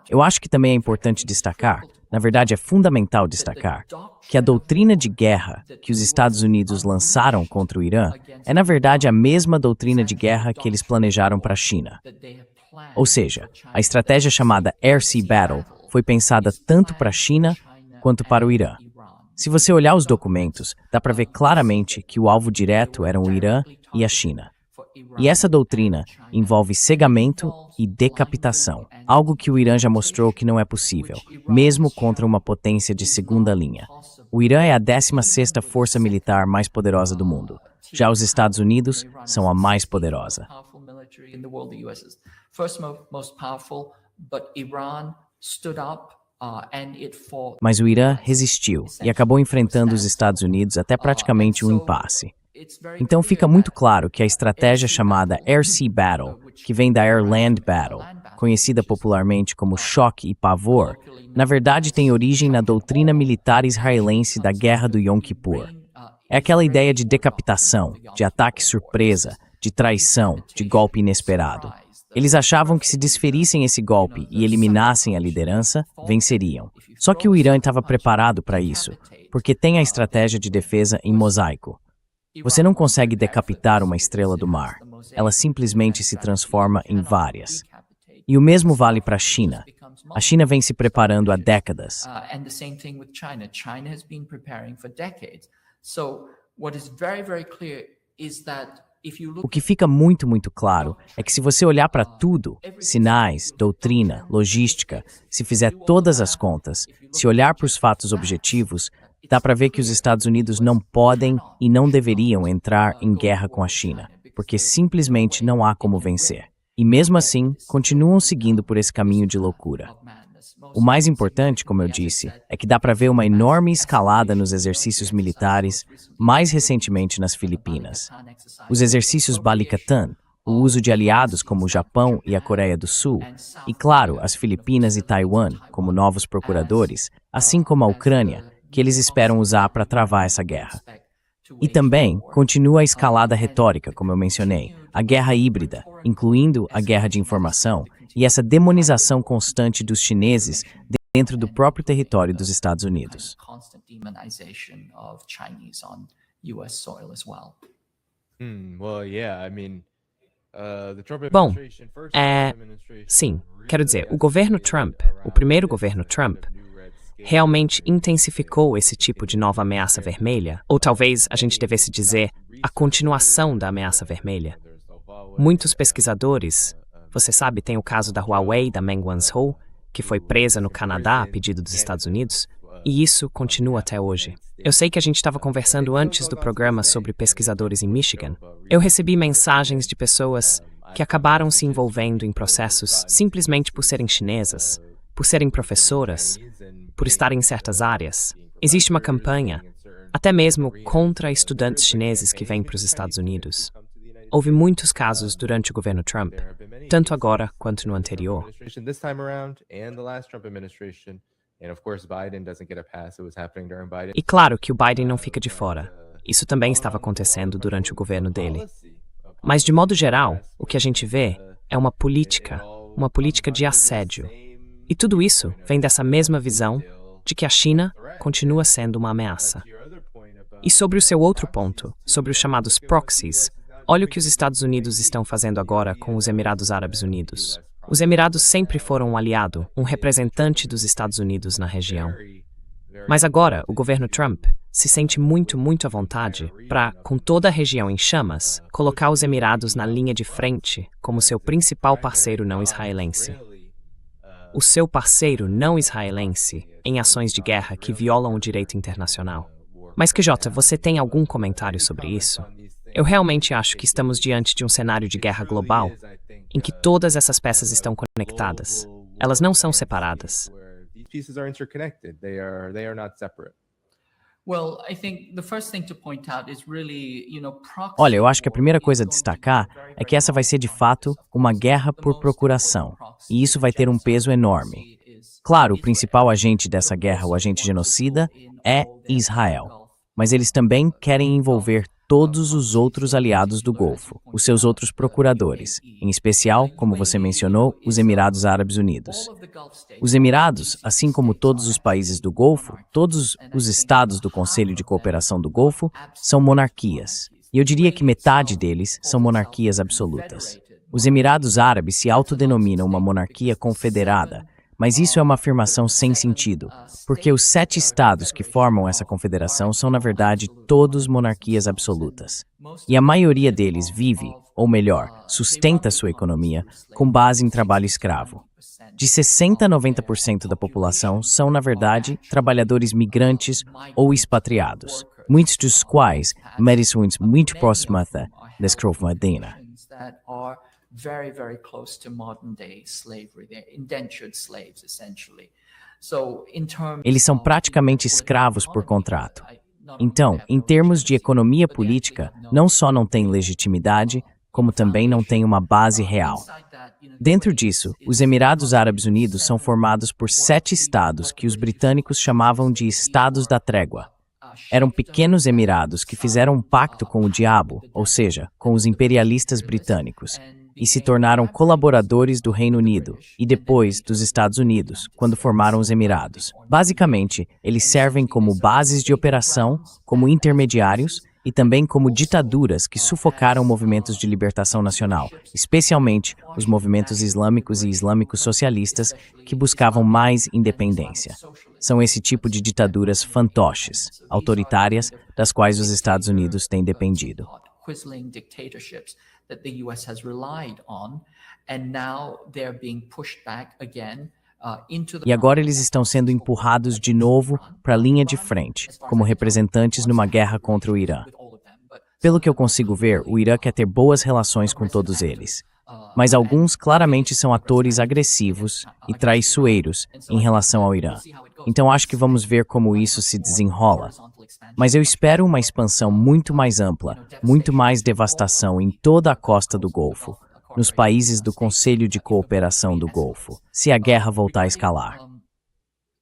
Eu acho que também é importante destacar, na verdade é fundamental destacar, que a doutrina de guerra que os Estados Unidos lançaram contra o Irã é na verdade a mesma doutrina de guerra que eles planejaram para a China. Ou seja, a estratégia chamada Air Sea Battle foi pensada tanto para a China quanto para o Irã. Se você olhar os documentos, dá para ver claramente que o alvo direto eram o Irã e a China. E essa doutrina envolve cegamento e decapitação, algo que o Irã já mostrou que não é possível, mesmo contra uma potência de segunda linha. O Irã é a 16ª força militar mais poderosa do mundo. Já os Estados Unidos são a mais poderosa. Mas o Irã resistiu e acabou enfrentando os Estados Unidos até praticamente um impasse. Então fica muito claro que a estratégia chamada Air Sea Battle, que vem da Air Land Battle, conhecida popularmente como choque e pavor, na verdade tem origem na doutrina militar israelense da Guerra do Yom Kippur. É aquela ideia de decapitação, de ataque surpresa, de traição, de golpe inesperado. Eles achavam que se desferissem esse golpe e eliminassem a liderança, venceriam. Só que o Irã estava preparado para isso, porque tem a estratégia de defesa em mosaico. Você não consegue decapitar uma estrela do mar. Ela simplesmente se transforma em várias. E o mesmo vale para a China. A China vem se preparando há décadas. And the same thing with China. China has been preparing for decades. So what is very, very clear is that if you O look que fica muito, muito claro é que se você olhar para tudo, sinais, doutrina, logística, se fizer todas as contas, se olhar para os fatos objetivos, dá para ver que os Estados Unidos não podem e não deveriam entrar em guerra com a China, porque simplesmente não há como vencer. E mesmo assim, continuam seguindo por esse caminho de loucura. O mais importante, como eu disse, é que dá para ver uma enorme escalada nos exercícios militares, mais recentemente nas Filipinas. Os exercícios Balikatan, o uso de aliados como o Japão e a Coreia do Sul, e claro, as Filipinas e Taiwan como novos procuradores, assim como a Ucrânia, que eles esperam usar para travar essa guerra. E também continua a escalada retórica, como eu mencionei, a guerra híbrida, incluindo a guerra de informação e essa demonização constante dos chineses dentro do próprio território dos Estados Unidos. Well, yeah, I mean, the Trump Bom, administration, first é, Trump administration sim, quero dizer, o governo Trump, o primeiro governo Trump, realmente intensificou esse tipo de nova ameaça vermelha, ou talvez a gente devesse dizer a continuação da ameaça vermelha. Muitos pesquisadores, você sabe, tem o caso da Huawei, da Meng Wanzhou, que foi presa no Canadá a pedido dos Estados Unidos, e isso continua até hoje. Eu sei que a gente estava conversando antes do programa sobre pesquisadores em Michigan. Eu recebi mensagens de pessoas que acabaram se envolvendo em processos simplesmente por serem chinesas, por serem professoras, por estarem em certas áreas. Existe uma campanha, até mesmo contra estudantes chineses que vêm para os Estados Unidos. Houve muitos casos durante o governo Trump, tanto agora quanto no anterior. This time around and the last Trump administration, and of course Biden doesn't get a pass. It was happening during Biden. E claro que o Biden não fica de fora. Isso também estava acontecendo durante o governo dele. Mas, de modo geral, o que a gente vê é uma política de assédio. E tudo isso vem dessa mesma visão de que a China continua sendo uma ameaça. E sobre o seu outro ponto, sobre os chamados proxies, olha o que os Estados Unidos estão fazendo agora com os Emirados Árabes Unidos. Os Emirados sempre foram um aliado, um representante dos Estados Unidos na região. Mas agora, o governo Trump se sente muito, muito à vontade para, com toda a região em chamas, colocar os Emirados na linha de frente como seu principal parceiro não israelense. O seu parceiro não israelense em ações de guerra que violam o direito internacional. Mas, QJ, você tem algum comentário sobre isso? Eu realmente acho que estamos diante de um cenário de guerra global em que todas essas peças estão conectadas. Elas não são separadas. Olha, eu acho que a primeira coisa a destacar é que essa vai ser de fato uma guerra por procuração, e isso vai ter um peso enorme. Claro, o principal agente dessa guerra, o agente genocida, é Israel, mas eles também querem envolver todos os outros aliados do Golfo, os seus outros procuradores, em especial, como você mencionou, os Emirados Árabes Unidos. Os Emirados, assim como todos os países do Golfo, todos os estados do Conselho de Cooperação do Golfo, são monarquias. E eu diria que metade deles são monarquias absolutas. Os Emirados Árabes se autodenominam uma monarquia confederada, mas isso é uma afirmação sem sentido, porque os 7 estados que formam essa confederação são, na verdade, todos monarquias absolutas. E a maioria deles vive, ou melhor, sustenta sua economia, com base em trabalho escravo. De 60% a 90% da população são, na verdade, trabalhadores migrantes ou expatriados, muitos dos quais merecem muito próxima da escravatura. Very, very close to modern day slavery. They're indentured slaves, essentially. Eles são praticamente escravos por contrato. Então, em termos de economia política, não só não tem legitimidade, como também não tem uma base real. Dentro disso, os Emirados Árabes Unidos são formados por 7 estados que os britânicos chamavam de Estados da Trégua. Eram pequenos emirados que fizeram um pacto com o diabo, ou seja, com os imperialistas britânicos. e se tornaram colaboradores do Reino Unido e depois dos Estados Unidos, quando formaram os Emirados. Basicamente, eles servem como bases de operação, como intermediários e também como ditaduras que sufocaram movimentos de libertação nacional, especialmente os movimentos islâmicos e islâmicos socialistas que buscavam mais independência. São esse tipo de ditaduras fantoches, autoritárias, das quais os Estados Unidos têm dependido. E agora eles estão sendo empurrados de novo para a linha de frente, como representantes numa guerra contra o Irã. Pelo que eu consigo ver, o Irã quer ter boas relações com todos eles. Mas alguns claramente são atores agressivos e traiçoeiros em relação ao Irã. Então acho que vamos ver como isso se desenrola. Mas eu espero uma expansão muito mais ampla, muito mais devastação em toda a costa do Golfo, nos países do Conselho de Cooperação do Golfo, se a guerra voltar a escalar.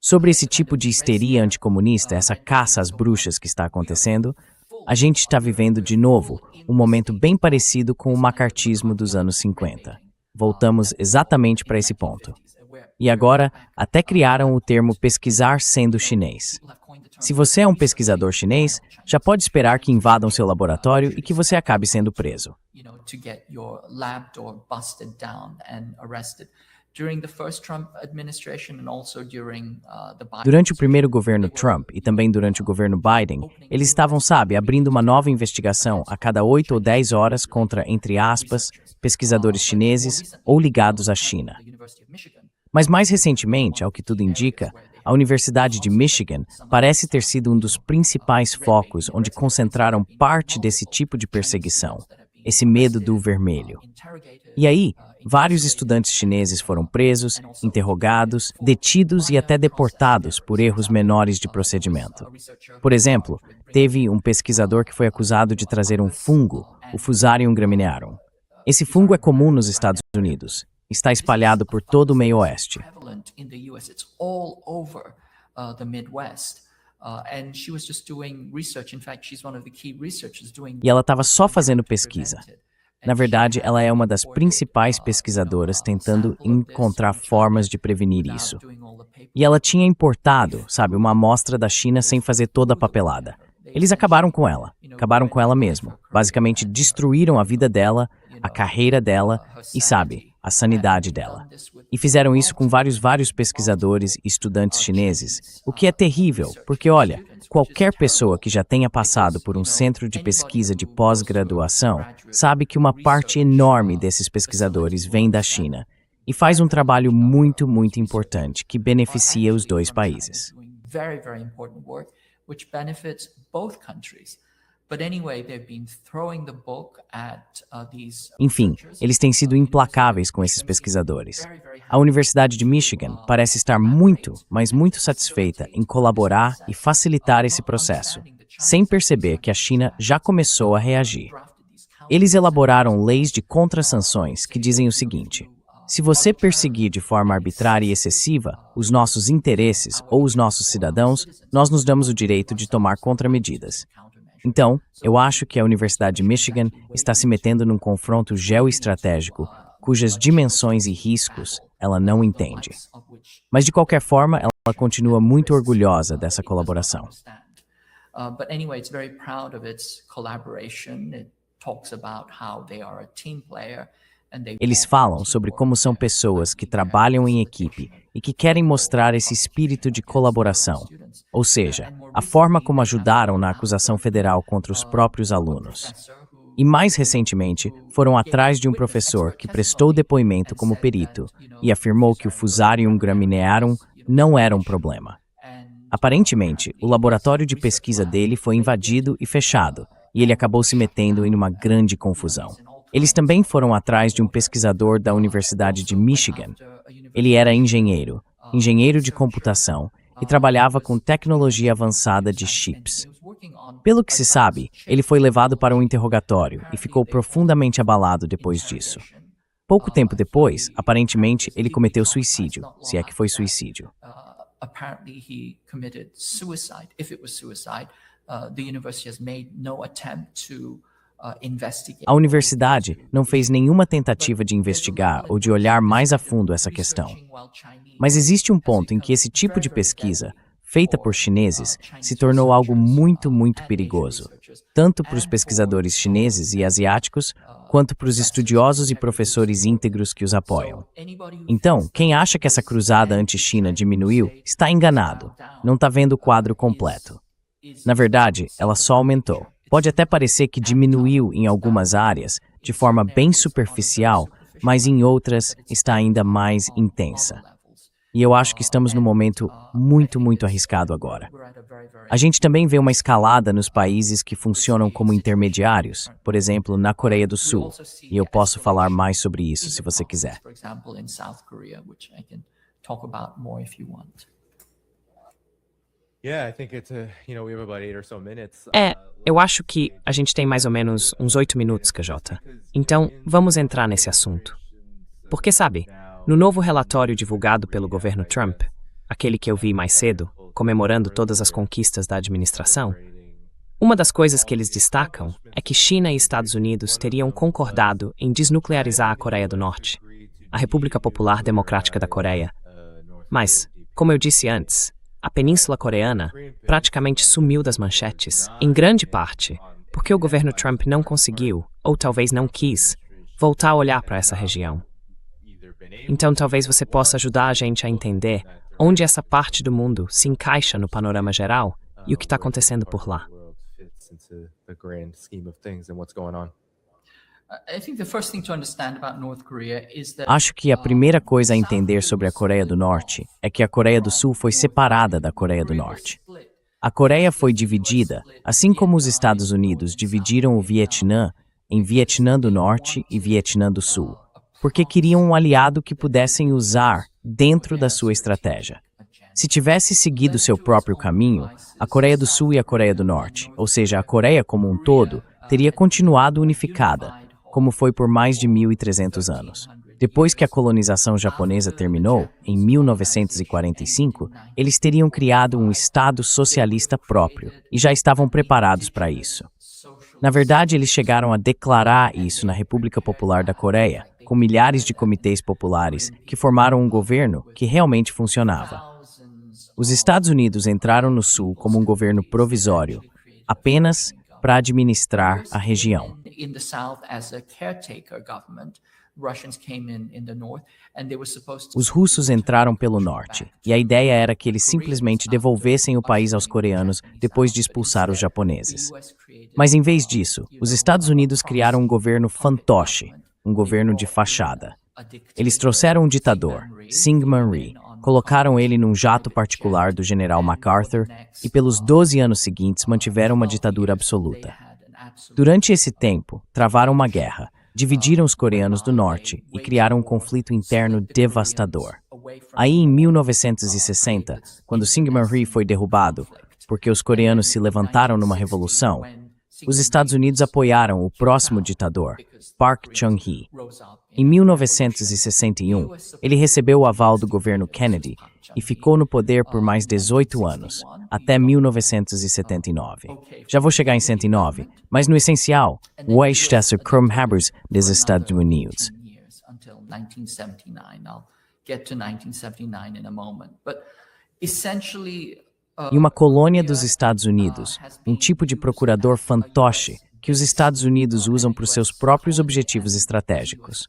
Sobre esse tipo de histeria anticomunista, essa caça às bruxas que está acontecendo, a gente está vivendo de novo um momento bem parecido com o macartismo dos anos 50. Voltamos exatamente para esse ponto. E agora, até criaram o termo pesquisar sendo chinês. Se você é um pesquisador chinês, já pode esperar que invadam seu laboratório e que você acabe sendo preso. Durante o primeiro governo Trump e também durante o governo Biden, eles estavam, abrindo uma nova investigação a cada 8 ou 10 horas contra, entre aspas, pesquisadores chineses ou ligados à China. Mas mais recentemente, ao que tudo indica, a Universidade de Michigan parece ter sido um dos principais focos onde concentraram parte desse tipo de perseguição, esse medo do vermelho. E aí, vários estudantes chineses foram presos, interrogados, detidos e até deportados por erros menores de procedimento. Por exemplo, teve um pesquisador que foi acusado de trazer um fungo, o Fusarium graminearum. Esse fungo é comum nos Estados Unidos. Está espalhado por todo o meio oeste. E ela estava só fazendo pesquisa. Na verdade, ela é uma das principais pesquisadoras tentando encontrar formas de prevenir isso. E ela tinha importado, uma amostra da China sem fazer toda a papelada. Eles acabaram com ela mesmo. Basicamente destruíram a vida dela, a carreira dela e, a sanidade dela. E fizeram isso com vários pesquisadores e estudantes chineses, o que é terrível, porque olha, qualquer pessoa que já tenha passado por um centro de pesquisa de pós-graduação sabe que uma parte enorme desses pesquisadores vem da China e faz um trabalho muito, muito importante que beneficia os dois países. Enfim, eles têm sido implacáveis com esses pesquisadores. A Universidade de Michigan parece estar muito, mas muito satisfeita em colaborar e facilitar esse processo, sem perceber que a China já começou a reagir. Eles elaboraram leis de contra-sanções que dizem o seguinte: se você perseguir de forma arbitrária e excessiva os nossos interesses ou os nossos cidadãos, nós nos damos o direito de tomar contramedidas. Então, eu acho que a Universidade de Michigan está se metendo num confronto geoestratégico cujas dimensões e riscos ela não entende. Mas, de qualquer forma, ela continua muito orgulhosa dessa colaboração. Eles falam sobre como são pessoas que trabalham em equipe e que querem mostrar esse espírito de colaboração, ou seja, a forma como ajudaram na acusação federal contra os próprios alunos. E mais recentemente, foram atrás de um professor que prestou depoimento como perito e afirmou que o Fusarium graminearum não era um problema. Aparentemente, o laboratório de pesquisa dele foi invadido e fechado, e ele acabou se metendo em uma grande confusão. Eles também foram atrás de um pesquisador da Universidade de Michigan. Ele era engenheiro de computação e trabalhava com tecnologia avançada de chips. Pelo que se sabe, ele foi levado para um interrogatório e ficou profundamente abalado depois disso. Pouco tempo depois, aparentemente, ele cometeu suicídio, se é que foi suicídio. investigate. A universidade não fez nenhuma tentativa de investigar ou de olhar mais a fundo essa questão. Mas existe um ponto em que esse tipo de pesquisa, feita por chineses, se tornou algo muito, muito perigoso, tanto para os pesquisadores chineses e asiáticos, quanto para os estudiosos e professores íntegros que os apoiam. Então, quem acha que essa cruzada anti-China diminuiu, está enganado, não está vendo o quadro completo. Na verdade, ela só aumentou. Pode até parecer que diminuiu em algumas áreas, de forma bem superficial, mas em outras está ainda mais intensa. E eu acho que estamos num momento muito, muito arriscado agora. A gente também vê uma escalada nos países que funcionam como intermediários, por exemplo, na Coreia do Sul, e eu posso falar mais sobre isso se você quiser. Eu acho que a gente tem mais ou menos uns 8 minutos, KJ. Então, vamos entrar nesse assunto. Porque, sabe, no novo relatório divulgado pelo governo Trump, aquele que eu vi mais cedo, comemorando todas as conquistas da administração, uma das coisas que eles destacam é que China e Estados Unidos teriam concordado em desnuclearizar a Coreia do Norte, a República Popular Democrática da Coreia. Mas, como eu disse antes, a Península Coreana praticamente sumiu das manchetes, em grande parte porque o governo Trump não conseguiu, ou talvez não quis, voltar a olhar para essa região. Então talvez você possa ajudar a gente a entender onde essa parte do mundo se encaixa no panorama geral e o que está acontecendo por lá. Acho que a primeira coisa a entender sobre a Coreia do Norte é que a Coreia do Sul foi separada da Coreia do Norte. A Coreia foi dividida, assim como os Estados Unidos dividiram o Vietnã em Vietnã do Norte e Vietnã do Sul, porque queriam um aliado que pudessem usar dentro da sua estratégia. Se tivesse seguido seu próprio caminho, a Coreia do Sul e a Coreia do Norte, ou seja, a Coreia como um todo, teria continuado unificada, como foi por mais de 1.300 anos. Depois que a colonização japonesa terminou, em 1945, eles teriam criado um Estado socialista próprio e já estavam preparados para isso. Na verdade, eles chegaram a declarar isso na República Popular da Coreia, com milhares de comitês populares que formaram um governo que realmente funcionava. Os Estados Unidos entraram no Sul como um governo provisório, apenas para administrar a região. Os russos entraram pelo norte, e a ideia era que eles simplesmente devolvessem o país aos coreanos depois de expulsar os japoneses. Mas em vez disso, os Estados Unidos criaram um governo fantoche, um governo de fachada. Eles trouxeram um ditador, Syngman Rhee, colocaram ele num jato particular do general MacArthur e pelos 12 anos seguintes mantiveram uma ditadura absoluta. Durante esse tempo, travaram uma guerra, dividiram os coreanos do norte e criaram um conflito interno devastador. Aí, em 1960, quando Syngman Rhee foi derrubado, porque os coreanos se levantaram numa revolução, os Estados Unidos apoiaram o próximo ditador, Park Chung-hee. Em 1961, ele recebeu o aval do governo Kennedy e ficou no poder por mais 18 anos, até 1979. Já vou chegar em 109, mas no essencial, o Estado Crumhabers dos Estados Unidos. E uma colônia dos Estados Unidos, um tipo de procurador fantoche que os Estados Unidos usam para os seus próprios objetivos estratégicos.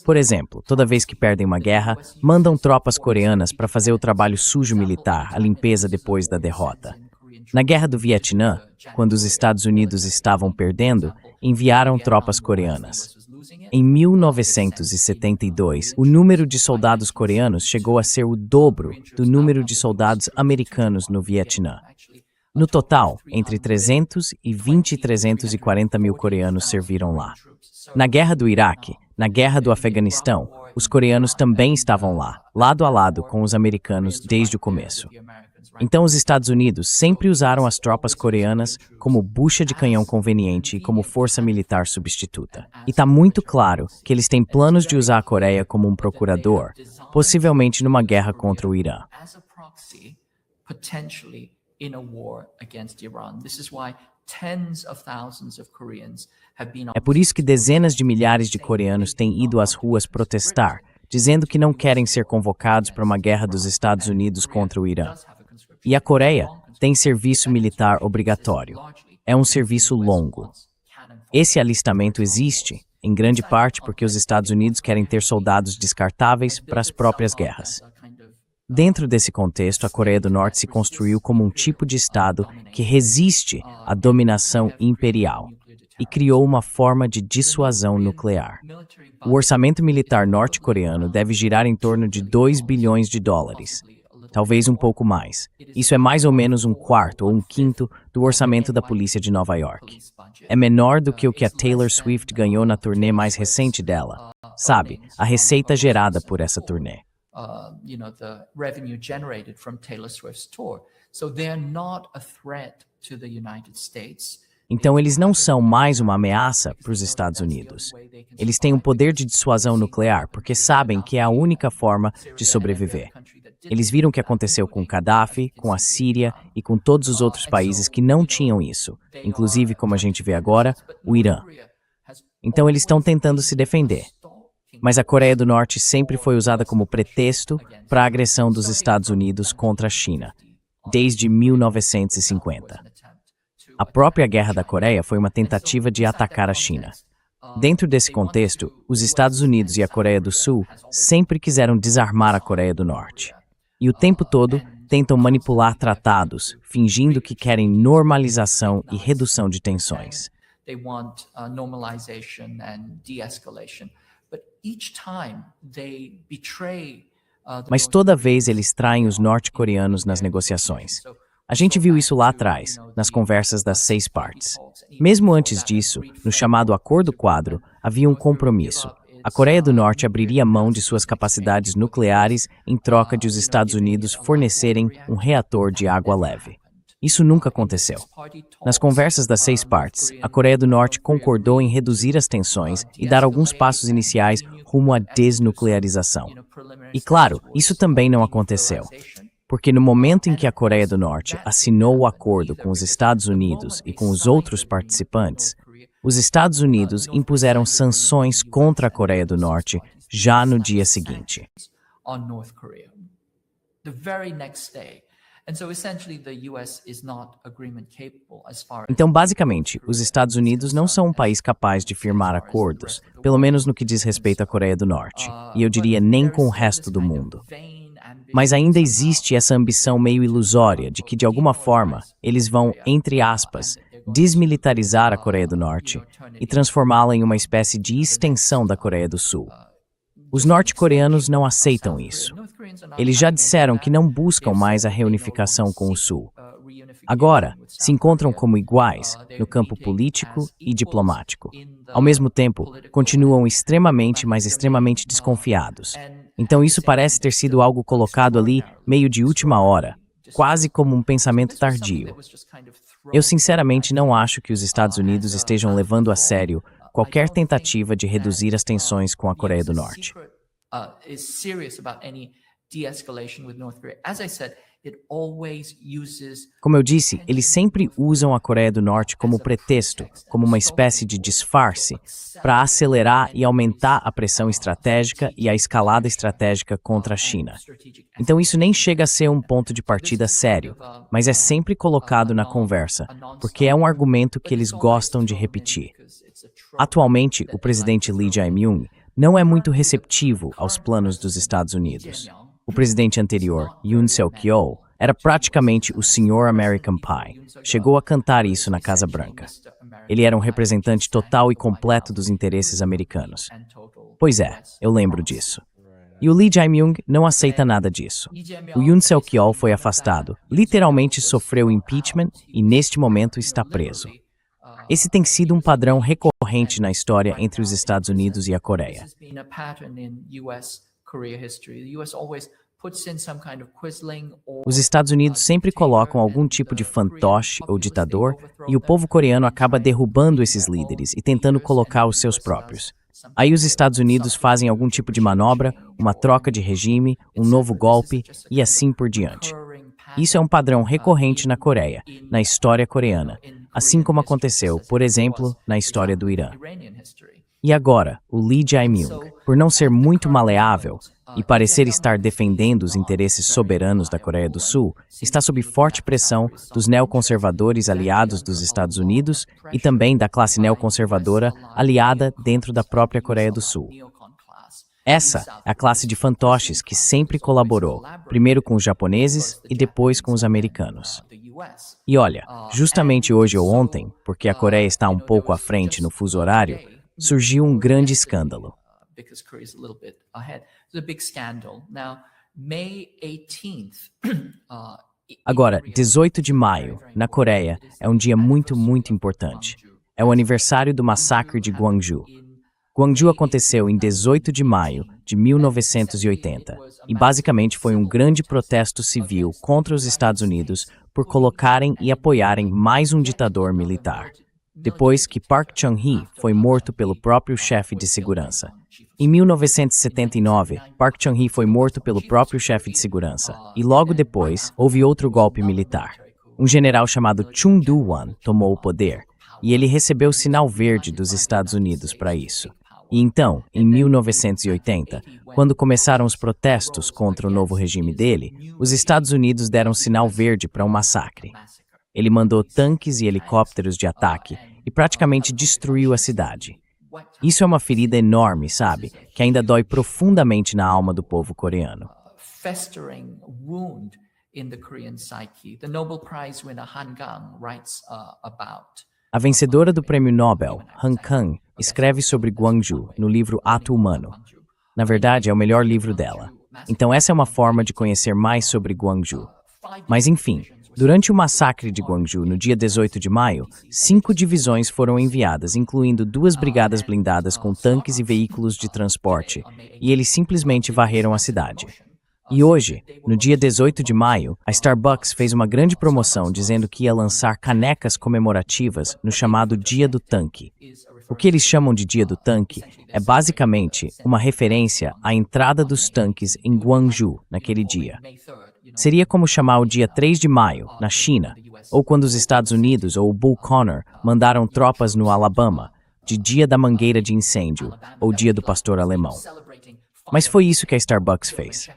Por exemplo, toda vez que perdem uma guerra, mandam tropas coreanas para fazer o trabalho sujo militar, a limpeza depois da derrota. Na Guerra do Vietnã, quando os Estados Unidos estavam perdendo, enviaram tropas coreanas. Em 1972, o número de soldados coreanos chegou a ser o dobro do número de soldados americanos no Vietnã. No total, entre 320 e 340 mil coreanos serviram lá. Na Guerra do Iraque, na Guerra do Afeganistão, os coreanos também estavam lá, lado a lado com os americanos desde o começo. Então os Estados Unidos sempre usaram as tropas coreanas como bucha de canhão conveniente e como força militar substituta. E está muito claro que eles têm planos de usar a Coreia como um procurador, possivelmente numa guerra contra o Irã. tens of thousands of Koreans have been on É por isso que dezenas de milhares de coreanos têm ido às ruas protestar, dizendo que não querem ser convocados para uma guerra dos Estados Unidos contra o Irã. E a Coreia tem serviço militar obrigatório. É um serviço longo. Esse alistamento existe, em grande parte porque os Estados Unidos querem ter soldados descartáveis para as próprias guerras. Dentro desse contexto, a Coreia do Norte se construiu como um tipo de Estado que resiste à dominação imperial e criou uma forma de dissuasão nuclear. O orçamento militar norte-coreano deve girar em torno de 2 bilhões de dólares, talvez um pouco mais. Isso é mais ou menos um quarto ou um quinto do orçamento da polícia de Nova York. É menor do que o que a Taylor Swift ganhou na turnê mais recente dela. Sabe, a receita gerada por essa turnê. The revenue generated from Taylor Swift's tour. So they're not a threat to the United States. Então eles não são mais uma ameaça para os Estados Unidos. Eles têm um poder de dissuasão nuclear porque sabem que é a única forma de sobreviver. Eles viram o que aconteceu com Gaddafi, com a Síria e com todos os outros países que não tinham isso, inclusive, como a gente vê agora, o Irã. Então eles estão tentando se defender. Mas a Coreia do Norte sempre foi usada como pretexto para a agressão dos Estados Unidos contra a China, desde 1950. A própria Guerra da Coreia foi uma tentativa de atacar a China. Dentro desse contexto, os Estados Unidos e a Coreia do Sul sempre quiseram desarmar a Coreia do Norte. E o tempo todo tentam manipular tratados, fingindo que querem normalização e redução de tensões. They want normalization and de-escalation. But each time they betray Mas toda vez eles traem os norte-coreanos nas negociações. A gente viu isso lá atrás, nas conversas das 6 partes. Mesmo antes disso, no chamado Acordo Quadro, havia um compromisso. A Coreia do Norte abriria mão de suas capacidades nucleares em troca de os Estados Unidos fornecerem um reator de água leve. Isso nunca aconteceu. Nas conversas das 6 partes, a Coreia do Norte concordou em reduzir as tensões e dar alguns passos iniciais rumo à desnuclearização. E claro, isso também não aconteceu. Porque no momento em que a Coreia do Norte assinou o acordo com os Estados Unidos e com os outros participantes, os Estados Unidos impuseram sanções contra a Coreia do Norte já no dia seguinte. Então, basicamente, os Estados Unidos não são um país capaz de firmar acordos, pelo menos no que diz respeito à Coreia do Norte, e eu diria nem com o resto do mundo. Mas ainda existe essa ambição meio ilusória de que, de alguma forma, eles vão, entre aspas, desmilitarizar a Coreia do Norte e transformá-la em uma espécie de extensão da Coreia do Sul. Os norte-coreanos não aceitam isso. Eles já disseram que não buscam mais a reunificação com o Sul. Agora, se encontram como iguais no campo político e diplomático. Ao mesmo tempo, continuam extremamente, mas extremamente desconfiados. Então isso parece ter sido algo colocado ali meio de última hora, quase como um pensamento tardio. Eu sinceramente não acho que os Estados Unidos estejam levando a sério qualquer tentativa de reduzir as tensões com a Coreia do Norte. Como eu disse, eles sempre usam a Coreia do Norte como pretexto, como uma espécie de disfarce, para acelerar e aumentar a pressão estratégica e a escalada estratégica contra a China. Então isso nem chega a ser um ponto de partida sério, mas é sempre colocado na conversa, porque é um argumento que eles gostam de repetir. Atualmente, o presidente Lee Jae-myung não é muito receptivo aos planos dos Estados Unidos. O presidente anterior, Yoon Seok-yeol, era praticamente o Sr. American Pie. Chegou a cantar isso na Casa Branca. Ele era um representante total e completo dos interesses americanos. Pois é, eu lembro disso. E o Lee Jae-myung não aceita nada disso. O Yoon Seok-yeol foi afastado, literalmente sofreu impeachment e neste momento está preso. Esse tem sido um padrão recorrente na história entre os Estados Unidos e a Coreia. Os Estados Unidos sempre colocam algum tipo de fantoche ou ditador e o povo coreano acaba derrubando esses líderes e tentando colocar os seus próprios. Aí os Estados Unidos fazem algum tipo de manobra, uma troca de regime, um novo golpe e assim por diante. Isso é um padrão recorrente na Coreia, na história coreana, assim como aconteceu, por exemplo, na história do Irã. E agora, o Lee Jae-myung, por não ser muito maleável e parecer estar defendendo os interesses soberanos da Coreia do Sul, está sob forte pressão dos neoconservadores aliados dos Estados Unidos e também da classe neoconservadora aliada dentro da própria Coreia do Sul. Essa é a classe de fantoches que sempre colaborou, primeiro com os japoneses e depois com os americanos. E olha, justamente hoje ou ontem, porque a Coreia está um pouco à frente no fuso horário, surgiu um grande escândalo. Agora, 18 de maio, na Coreia, é um dia muito importante. É o aniversário do massacre de Gwangju. Gwangju aconteceu em 18 de maio de 1980 e basicamente foi um grande protesto civil contra os Estados Unidos por colocarem e apoiarem mais um ditador militar, depois que Park Chung-hee foi morto pelo próprio chefe de segurança. Em 1979, Park Chung-hee foi morto pelo próprio chefe de segurança e logo depois houve outro golpe militar. Um general chamado Chung Do-won tomou o poder e ele recebeu sinal verde dos Estados Unidos para isso. E então, em 1980, quando começaram os protestos contra o novo regime dele, os Estados Unidos deram sinal verde para um massacre. Ele mandou tanques e helicópteros de ataque e praticamente destruiu a cidade. Isso é uma ferida enorme, sabe? Que ainda dói profundamente na alma do povo coreano. A vencedora do Prêmio Nobel, Han Kang, escreve sobre Gwangju no livro Ato Humano. Na verdade, é o melhor livro dela. Então essa é uma forma de conhecer mais sobre Gwangju. Mas enfim, durante o massacre de Gwangju, no dia 18 de maio, 5 divisões foram enviadas, incluindo 2 brigadas blindadas com tanques e veículos de transporte, e eles simplesmente varreram a cidade. E hoje, no dia 18 de maio, a Starbucks fez uma grande promoção dizendo que ia lançar canecas comemorativas no chamado Dia do Tanque. O que eles chamam de Dia do Tanque é basicamente uma referência à entrada dos tanques em Gwangju naquele dia. Seria como chamar o dia 3 de maio, na China, ou quando os Estados Unidos ou o Bull Connor mandaram tropas no Alabama, de Dia da Mangueira de Incêndio, ou Dia do Pastor Alemão. Mas foi isso que a Starbucks fez.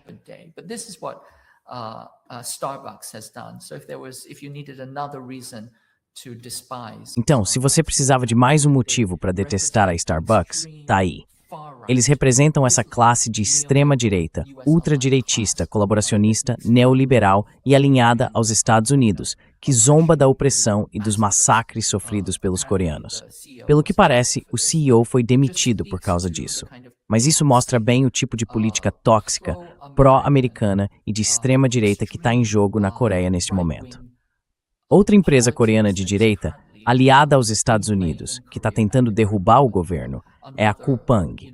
Então, se você precisava de mais um motivo para detestar a Starbucks, tá aí. Eles representam essa classe de extrema-direita, ultradireitista, colaboracionista, neoliberal e alinhada aos Estados Unidos, que zomba da opressão e dos massacres sofridos pelos coreanos. Pelo que parece, o CEO foi demitido por causa disso. Mas isso mostra bem o tipo de política tóxica, pró-americana e de extrema-direita que está em jogo na Coreia neste momento. Outra empresa coreana de direita, aliada aos Estados Unidos, que está tentando derrubar o governo, é a Coupang.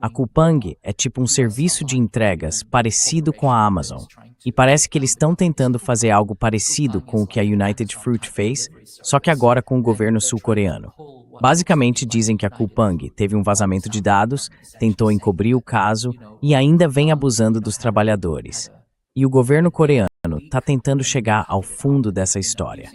A Coupang é tipo um serviço de entregas parecido com a Amazon. E parece que eles estão tentando fazer algo parecido com o que a United Fruit fez, só que agora com o governo sul-coreano. Basicamente dizem que a Coupang teve um vazamento de dados, tentou encobrir o caso e ainda vem abusando dos trabalhadores. E o governo coreano está tentando chegar ao fundo dessa história.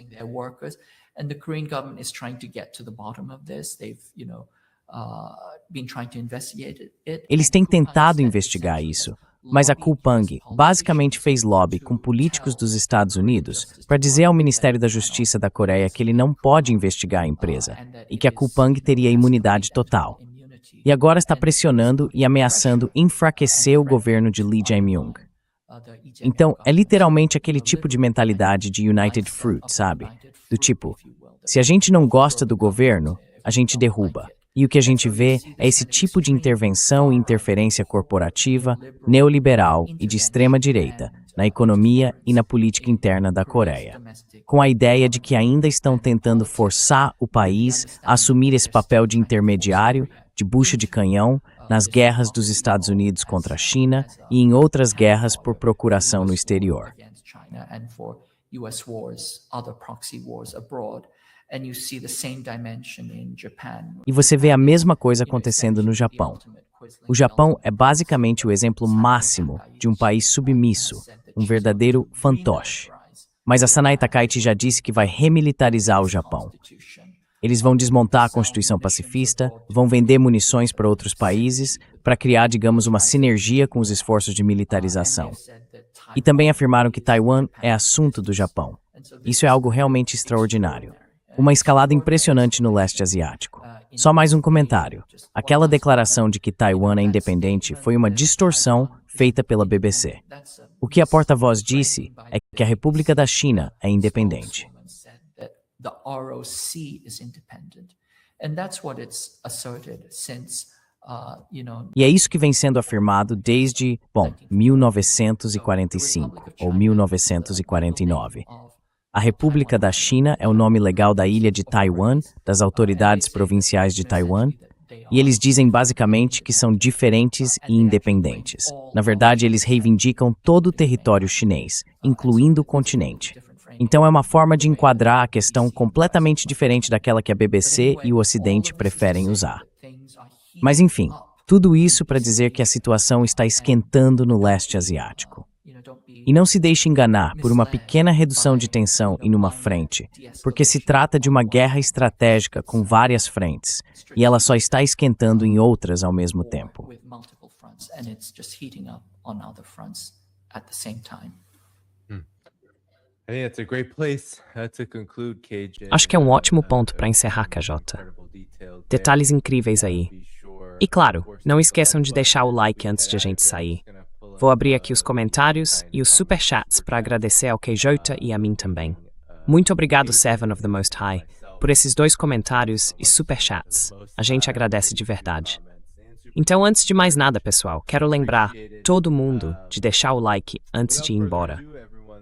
Eles têm tentado investigar isso, mas a Coupang basicamente fez lobby com políticos dos Estados Unidos para dizer ao Ministério da Justiça da Coreia que ele não pode investigar a empresa e que a Coupang teria imunidade total. E agora está pressionando e ameaçando enfraquecer o governo de Lee Jae-myung. Então, é literalmente aquele tipo de mentalidade de United Fruit, sabe? Do tipo, se a gente não gosta do governo, a gente derruba. E o que a gente vê é esse tipo de intervenção e interferência corporativa, neoliberal e de extrema-direita na economia e na política interna da Coreia, com a ideia de que ainda estão tentando forçar o país a assumir esse papel de intermediário, de bucha de canhão, nas guerras dos Estados Unidos contra a China e em outras guerras por procuração no exterior. E você vê a mesma coisa acontecendo no Japão. O Japão é basicamente o exemplo máximo de um país submisso, um verdadeiro fantoche. Mas a Sanai Takaichi já disse que vai remilitarizar o Japão. Eles vão desmontar a Constituição pacifista, vão vender munições para outros países, para criar, digamos, uma sinergia com os esforços de militarização. E também afirmaram que Taiwan é assunto do Japão. Isso é algo realmente extraordinário. Uma escalada impressionante no leste asiático. Só mais um comentário. Aquela declaração de que Taiwan é independente foi uma distorção feita pela BBC. O que a porta-voz disse é que a República da China é independente. The ROC is independent. And that's what it's asserted since, E é isso que vem sendo afirmado desde, 1945 ou 1949. A República da China é o nome legal da ilha de Taiwan, das autoridades provinciais de Taiwan, e eles dizem basicamente que são diferentes e independentes. Na verdade, eles reivindicam todo o território chinês, incluindo o continente. Então é uma forma de enquadrar a questão completamente diferente daquela que a BBC e o Ocidente preferem usar. Mas enfim, tudo isso para dizer que a situação está esquentando no leste asiático. E não se deixe enganar por uma pequena redução de tensão em uma frente, porque se trata de uma guerra estratégica com várias frentes, e ela só está esquentando em outras ao mesmo tempo. Acho que é um ótimo ponto para encerrar, KJ. Detalhes incríveis aí. E claro, não esqueçam de deixar o like antes de a gente sair. Vou abrir aqui os comentários e os superchats para agradecer ao KJ e a mim também. Muito obrigado, Servant of the Most High, por esses 2 comentários e superchats. A gente agradece de verdade. Então, antes de mais nada, pessoal, quero lembrar todo mundo de deixar o like antes de ir embora.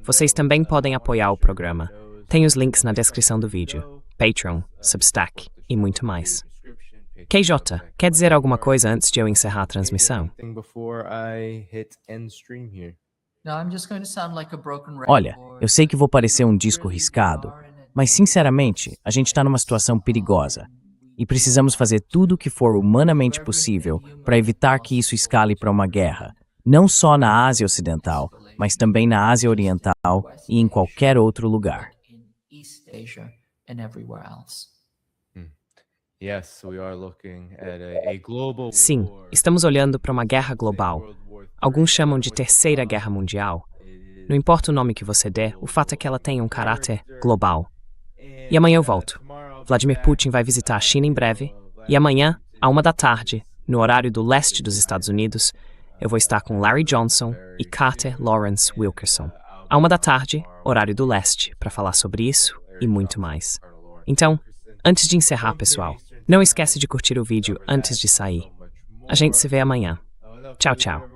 Vocês também podem apoiar o programa. Tem os links na descrição do vídeo. Patreon, Substack e muito mais. KJ, quer dizer alguma coisa antes de eu encerrar a transmissão? Olha, eu sei que vou parecer um disco riscado, mas sinceramente, a gente está numa situação perigosa. E precisamos fazer tudo o que for humanamente possível para evitar que isso escale para uma guerra. Não só na Ásia Ocidental, mas também na Ásia Oriental e em qualquer outro lugar. Sim, estamos olhando para uma guerra global. Alguns chamam de Terceira Guerra Mundial. Não importa o nome que você dê, o fato é que ela tem um caráter global. E amanhã eu volto. Vladimir Putin vai visitar a China em breve. E amanhã, à 13h, no horário do leste dos Estados Unidos, eu vou estar com Larry Johnson e Carter Lawrence Wilkerson. À 13h, horário do leste, para falar sobre isso e muito mais. Então, antes de encerrar, pessoal, não esquece de curtir o vídeo antes de sair. A gente se vê amanhã. Tchau, tchau.